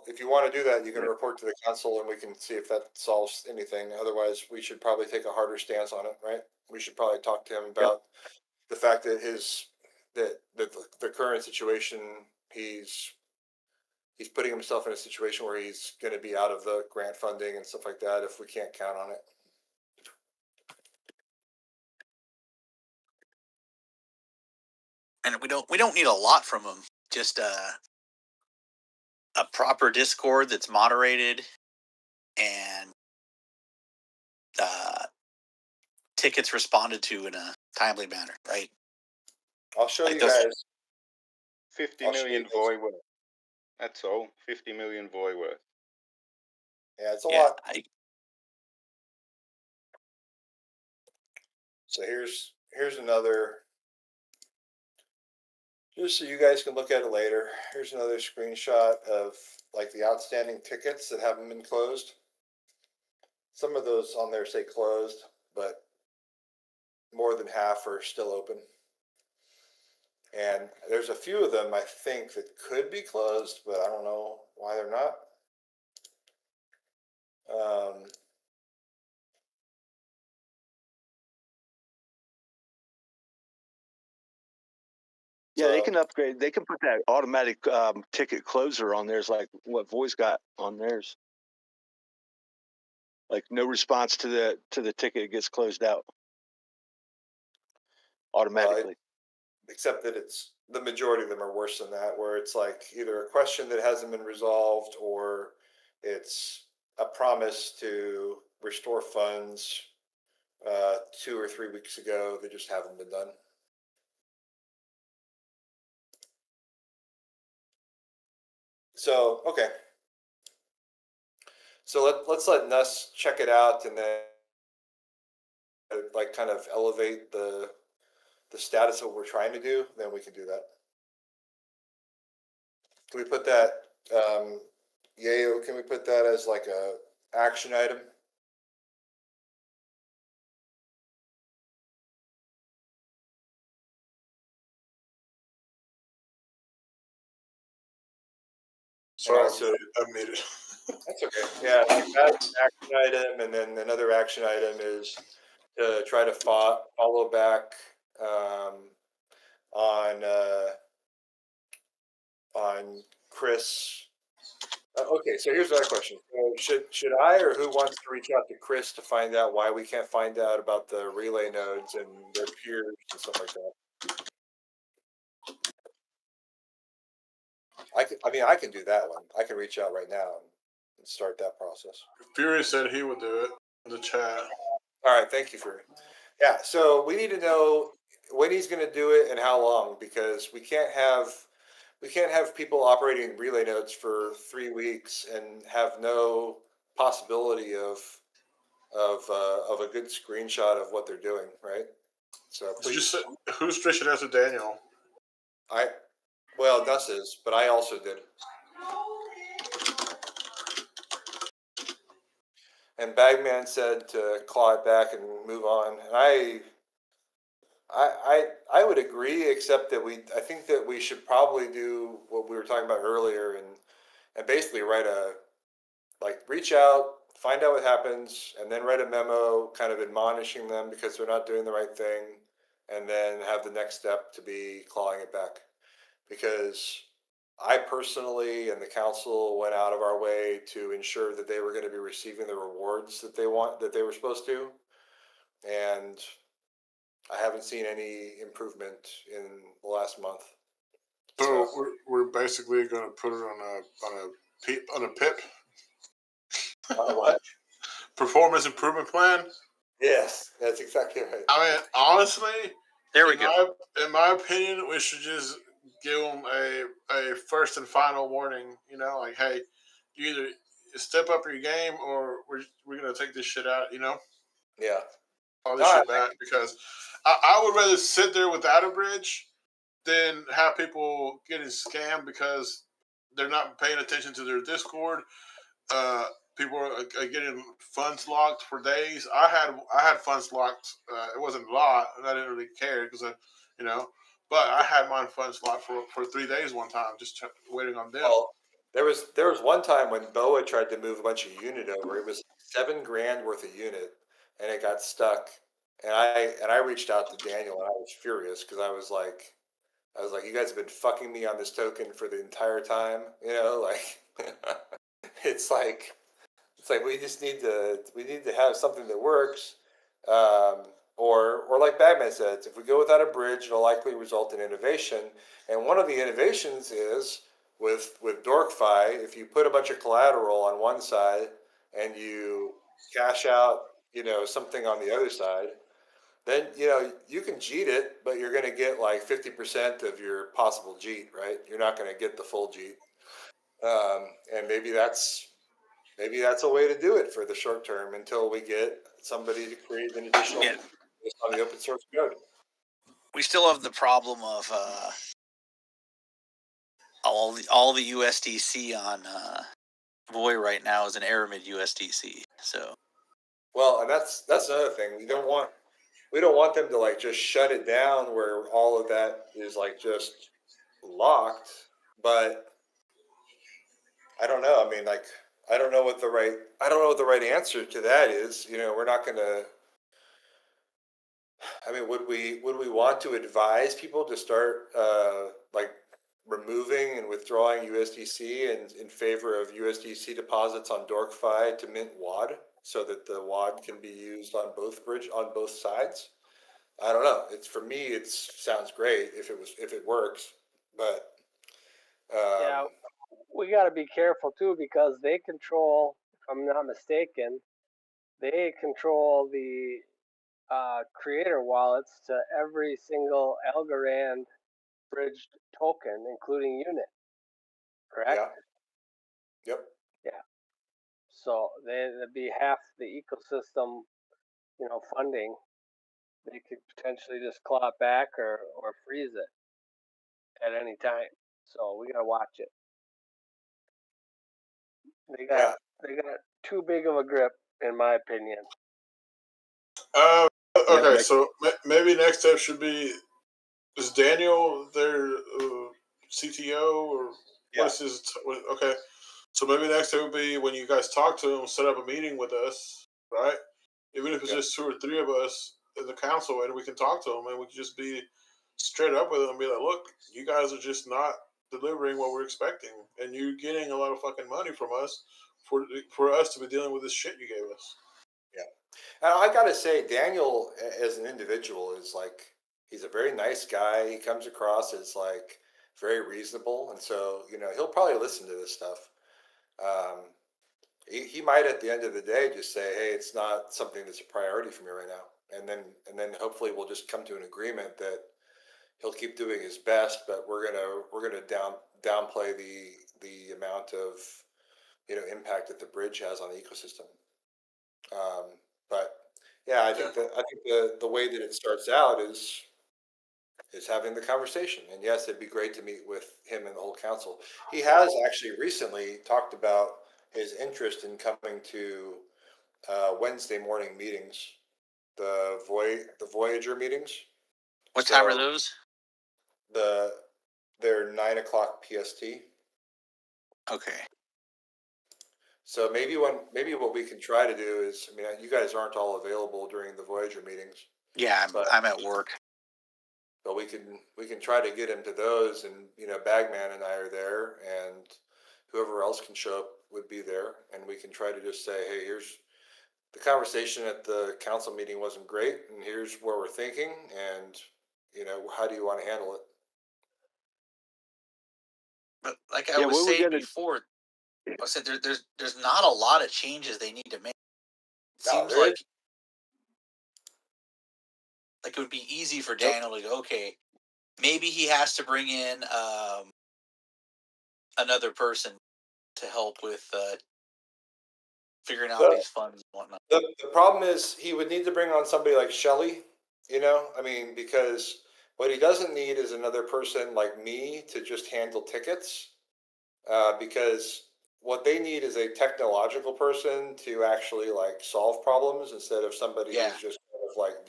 If you want to do that, you can report to the council and we can see if that solves anything. Otherwise, we should probably take a harder stance on it, right? We should probably talk to him about the fact that the current situation, he's putting himself in a situation where he's going to be out of the grant funding and stuff like that if we can't count on it. And we don't need a lot from them. Just a proper Discord that's moderated and tickets responded to in a timely manner, right? I'll show Like you those- guys. 50 I'll show million you this. Voiworth. That's all. 50 million Voiworth. Yeah, it's a Yeah, lot. I, So here's another, just so you guys can look at it later. Here's another screenshot of like the outstanding tickets that haven't been closed. Some of those on there say closed, but more than half are still open. And there's a few of them I think that could be closed, but I don't know why they're not. Yeah, they So- can upgrade. They can put that automatic ticket closer on theirs, like what Voice got on theirs. Like no response to the ticket, it gets closed out automatically. except that it's the majority of them are worse than that, where it's like either a question that hasn't been resolved or it's a promise to restore funds 2 or 3 weeks ago that just haven't been done. So okay, so let's let Nuss check it out and then like kind of elevate the status of what we're trying to do. Then we can do that. Can we put that, Yayo, can we put that as like a action item? Sorry, also- I made it. That's okay. Yeah, like that's an action item, and then another action item is to try to follow back on Chris. Okay, so here's another question. So should I or who wants to reach out to Chris to find out why we can't find out about the relay nodes and their peers and stuff like that? I can do that one. I can reach out right now and start that process. Fury said he would do it in the chat. All right, thank you for. Yeah, so we need to know when he's going to do it and how long, because we can't have people operating relay nodes for 3 weeks and have no possibility of a good screenshot of what they're doing, right? So Did you please, say who's reaching out to Daniel? well, Gus is, but I also did. And Bagman said to claw it back and move on. And I would agree, except that I think that we should probably do what we were talking about earlier and basically reach out, find out what happens, and then write a memo kind of admonishing them because they're not doing the right thing, and then have the next step to be clawing it back. Because I personally and the council went out of our way to ensure that they were going to be receiving the rewards that they were supposed to, and I haven't seen any improvement in the last month. So we're basically going to put it on a PIP. What? Performance improvement plan. Yes, that's exactly right. I mean, honestly, there we go. In my opinion, we should just give them a first and final warning. You know, like, hey, you either step up your game or we're gonna take this shit out. You know, Yeah. all this shit back, because I would rather sit there without a bridge than have people getting scammed because they're not paying attention to their Discord. People are getting funds locked for days. I had funds locked. It wasn't a lot, and I didn't really care because but I had my funds locked for 3 days one time, just waiting on them. Well, there was one time when BOA tried to move a bunch of unit over. It was $7,000 worth of unit, and it got stuck. And I reached out to Daniel, and I was furious because I was like, you guys have been fucking me on this token for the entire time. You know, like it's like we just need to have something that works. Or like Bagman said, if we go without a bridge, it'll likely result in innovation. And one of the innovations is with DorkFi, if you put a bunch of collateral on one side and you cash out, something on the other side, then you can cheat it, but you're going to get like 50% of your possible cheat, right? You're not going to get the full cheat, and maybe that's a way to do it for the short term until we get somebody to create an additional Yeah. based on the open source code. We still have the problem of all the USDC on Voy right now is an Aramid USDC. So Well, and that's another thing. We don't want them to like just shut it down where all of that is like just locked. But I don't know. I mean, like I don't know what the right answer to that is. We're not going to. I mean, would we want to advise people to start like removing and withdrawing USDC and in favor of USDC deposits on DorkFi to mint WAD so that the WAD can be used on both sides? I don't know. It's for me. It sounds great if it works, but Yeah, we got to be careful too because they control, if I'm not mistaken, they control the creator wallets to every single Algorand bridged token, including unit. Correct? yeah, yep. Yeah. So that'd be half the ecosystem, funding. They could potentially just claw it back or freeze it at any time. So we gotta watch it. They got too big of a grip, in my opinion. Okay, Yeah, so maybe next step should be, is Daniel their CTO or Yeah. what is his? Okay, so maybe next step would be when you guys talk to him, set up a meeting with us, right? Even if it's Yeah. just 2 or 3 of us in the council, and we can talk to him, and we can just be straight up with him and be like, "Look, you guys are just not delivering what we're expecting, and you're getting a lot of fucking money from us for us to be dealing with this shit you gave us." And I gotta say, Daniel as an individual is like he's a very nice guy. He comes across as like very reasonable, and so he'll probably listen to this stuff. Um, he might at the end of the day just say, "Hey, it's not something that's a priority for me right now," and then hopefully we'll just come to an agreement that he'll keep doing his best, but we're gonna downplay the amount of impact that the bridge has on the ecosystem. But yeah, I think the way that it starts out is having the conversation. And yes, it'd be great to meet with him and the whole council. He has actually recently talked about his interest in coming to Wednesday morning meetings, the Voyager meetings. what time are So those? They're 9 o'clock PST. Okay. So maybe what we can try to do is, I mean, you guys aren't all available during the Voyager meetings, Yeah, But- I'm at work. but we can try to get him to those, and Bagman and I are there, and whoever else can show up would be there, and we can try to just say, hey, here's the conversation at the council meeting wasn't great, and here's where we're thinking, and how do you want to handle it? But like I Yeah, was what we saying gotta- before, I said there's not a lot of changes they need to make. It No, seems there like it would be easy for Daniel to go, okay, maybe he has to bring in another person to help with figuring out Well, these funds and whatnot. The problem is he would need to bring on somebody like Shelley, I mean, because what he doesn't need is another person like me to just handle tickets, because what they need is a technological person to actually like solve problems instead of somebody Yeah. who's just kind of like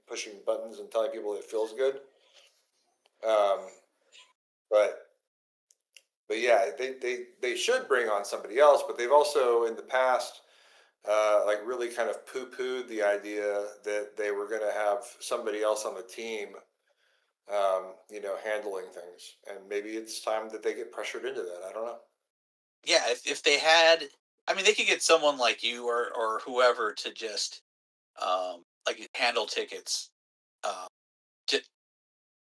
pushing buttons and telling people it feels good. But yeah, they should bring on somebody else, but they've also in the past like really kind of poo-pooed the idea that they were going to have somebody else on the team, handling things. And maybe it's time that they get pressured into that. I don't know. Yeah, if they had, I mean, they could get someone like you or whoever to just like handle tickets, to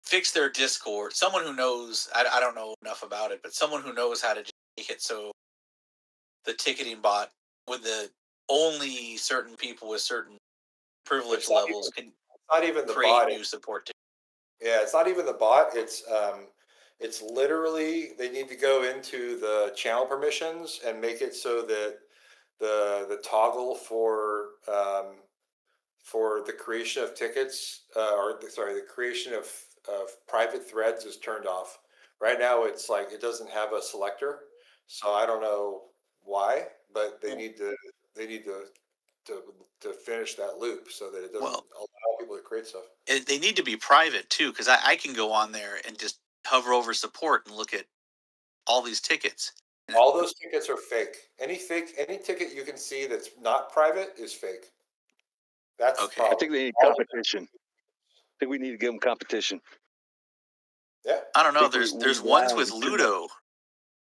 fix their Discord. Someone who knows, I don't know enough about it, but someone who knows how to just make it so the ticketing bot with the only certain people with certain privilege Some levels people- not even the create bot. new support. Yeah, it's not even the bot. It's literally they need to go into the channel permissions and make it so that the toggle for the creation of tickets the creation of private threads is turned off. Right now, it's like it doesn't have a selector, so I don't know why, but they need to to finish that loop so that it doesn't Well, allow people to create stuff. They need to be private too, because I can go on there and just hover over support and look at all these tickets. All those tickets are fake. Any ticket you can see that's not private is fake. That's the Okay. I problem. think they need All of it. competition. I think we need to give them competition. Yeah, I don't know. think we There's rely ones on with them too Ludo.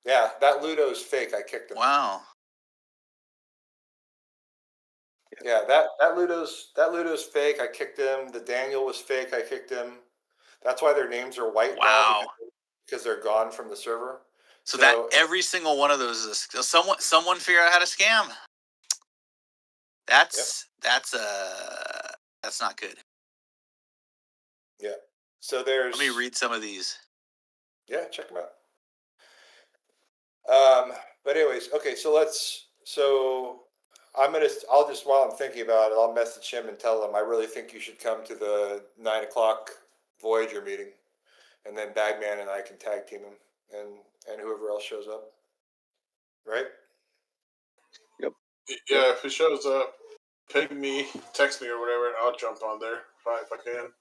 yeah, that Ludo's fake. I kicked him. Wow. Yeah, that Ludo's fake. I kicked him. The Daniel was fake. I kicked him. That's why their names are white now Wow. because they're gone from the server. So that every single one of those is someone figure out how to scam. That's not good. Yeah. So there's. Let me read some of these. Yeah, check them out. But anyways, okay. So I'll just while I'm thinking about it, I'll message him and tell him I really think you should come to the 9 o'clock Voyager meeting, and then Bagman and I can tag team him and whoever else shows up. Right? Yeah, if it shows up, ping me, text me or whatever, and I'll jump on there if I can.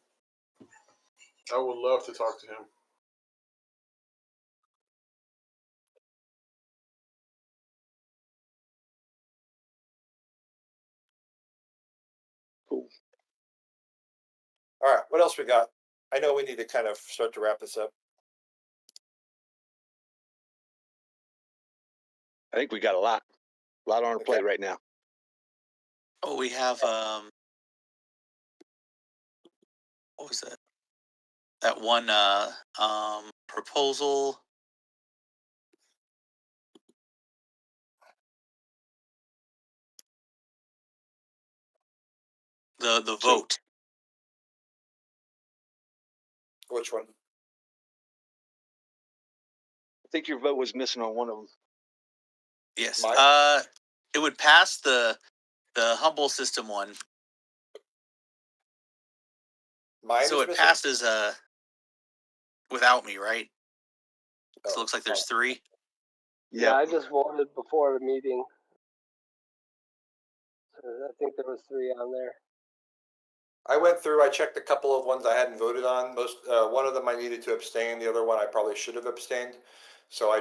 I would love to talk to him. Cool. All right. What else we got? I know we need to kind of start to wrap this up. I think we got a lot on our plate right now. Oh, we have what was that? That one proposal. The vote. Which one? I think your vote was missing on one of them. Yes. Mine? It would pass the humble system one. Mine So is it missing? passes without me, right? So Oh, it looks like there's 3. Yeah, I just voted before the meeting. So I think there was 3 on there. I went through. I checked a couple of ones I hadn't voted on. One of them I needed to abstain. The other one I probably should have abstained. So I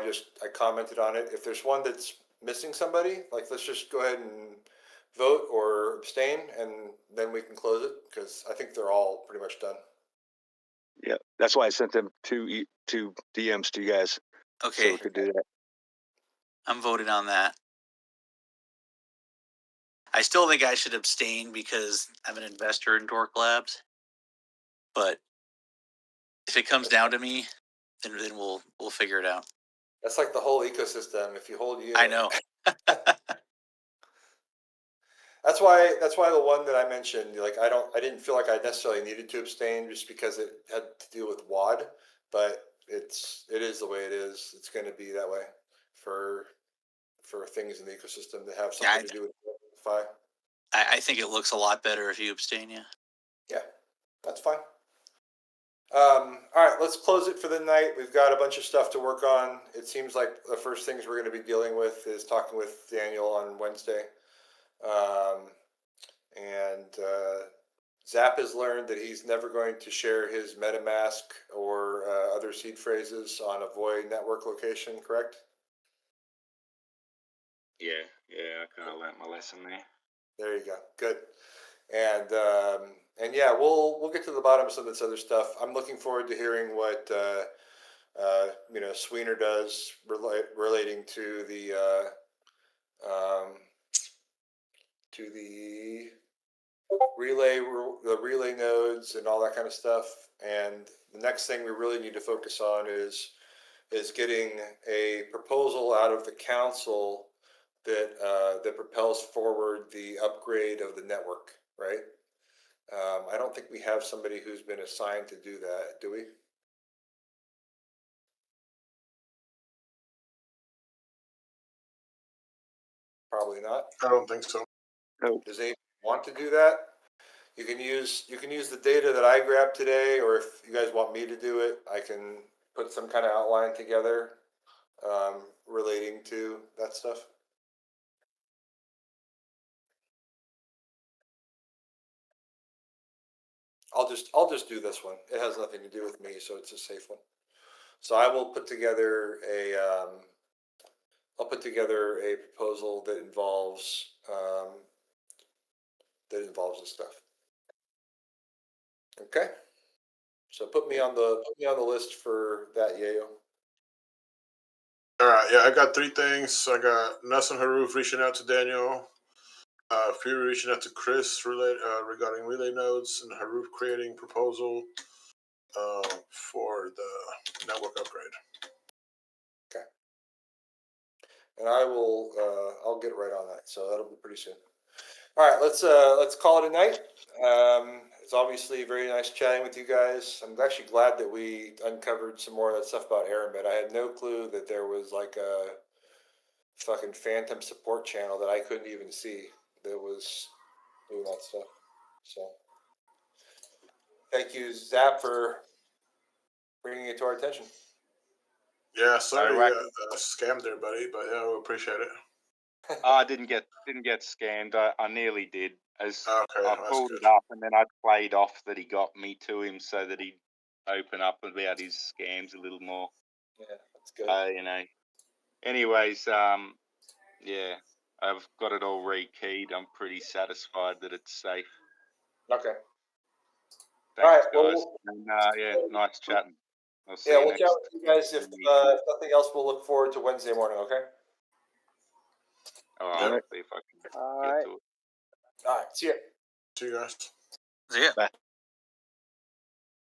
commented on it. If there's one that's missing somebody, like let's just go ahead and vote or abstain, and then we can close it because I think they're all pretty much done. Yeah, that's why I sent them two DMs to you guys. Okay. So we could do that. I'm voting on that. I still think I should abstain because I'm an investor in Dork Labs. But if it comes down to me, then we'll figure it out. That's like the whole ecosystem. If you hold you, I know. That's why the one that I mentioned, like I didn't feel like I necessarily needed to abstain just because it had to do with WAD, but it is the way it is. It's going to be that way for things in the ecosystem that have something to do with Fi. I think it looks a lot better if you abstain, yeah. Yeah, that's fine. All right, let's close it for the night. We've got a bunch of stuff to work on. It seems like the first things we're going to be dealing with is talking with Daniel on Wednesday. Zap has learned that he's never going to share his MetaMask or other seed phrases on a Void network location, correct? Yeah, I kind of learnt my lesson there. There you go. Good. And yeah, we'll get to the bottom of some of this other stuff. I'm looking forward to hearing what Sweener does relating to the relay nodes and all that kind of stuff. And the next thing we really need to focus on is getting a proposal out of the council that propels forward the upgrade of the network, right? I don't think we have somebody who's been assigned to do that, do we? Probably not. I don't think so. Does anybody want to do that? You can use the data that I grabbed today, or if you guys want me to do it, I can put some kind of outline together relating to that stuff. I'll just do this one. It has nothing to do with me, so it's a safe one. So I will put together I'll put together a proposal that involves this stuff. Okay. So put me on the list for that, Yayo. All right, yeah, I got 3 things. I got Nelson Haruf reaching out to Daniel, Fury reaching out to Chris regarding relay nodes, and Haruf creating proposal for the network upgrade. Okay. And I will I'll get right on that. So that'll be pretty soon. All right, let's call it a night. It's obviously very nice chatting with you guys. I'm actually glad that we uncovered some more of that stuff about Aramid. I had no clue that there was like a fucking phantom support channel that I couldn't even see that was doing that stuff. So thank you, Zap, for bringing it to our attention. Yeah, sorry right. you got scammed there, buddy, but yeah, we appreciate it. I didn't get scammed. I nearly did. As Okay, I that's pulled good. it up, and then I played off that he got me to him so that he'd open up about his scams a little more. Yeah, that's good. You know. Anyways, yeah, I've got it all rekeyed. I'm pretty satisfied that it's safe. Okay. Thanks, All right, guys. well, And yeah, nice chatting. I'll see yeah, you we'll next chat with you guys. If week. nothing else, we'll look forward to Wednesday morning. Okay. All Yeah. right, see if I can All get right. to it. All right. See ya. See you guys. So yeah. Bye.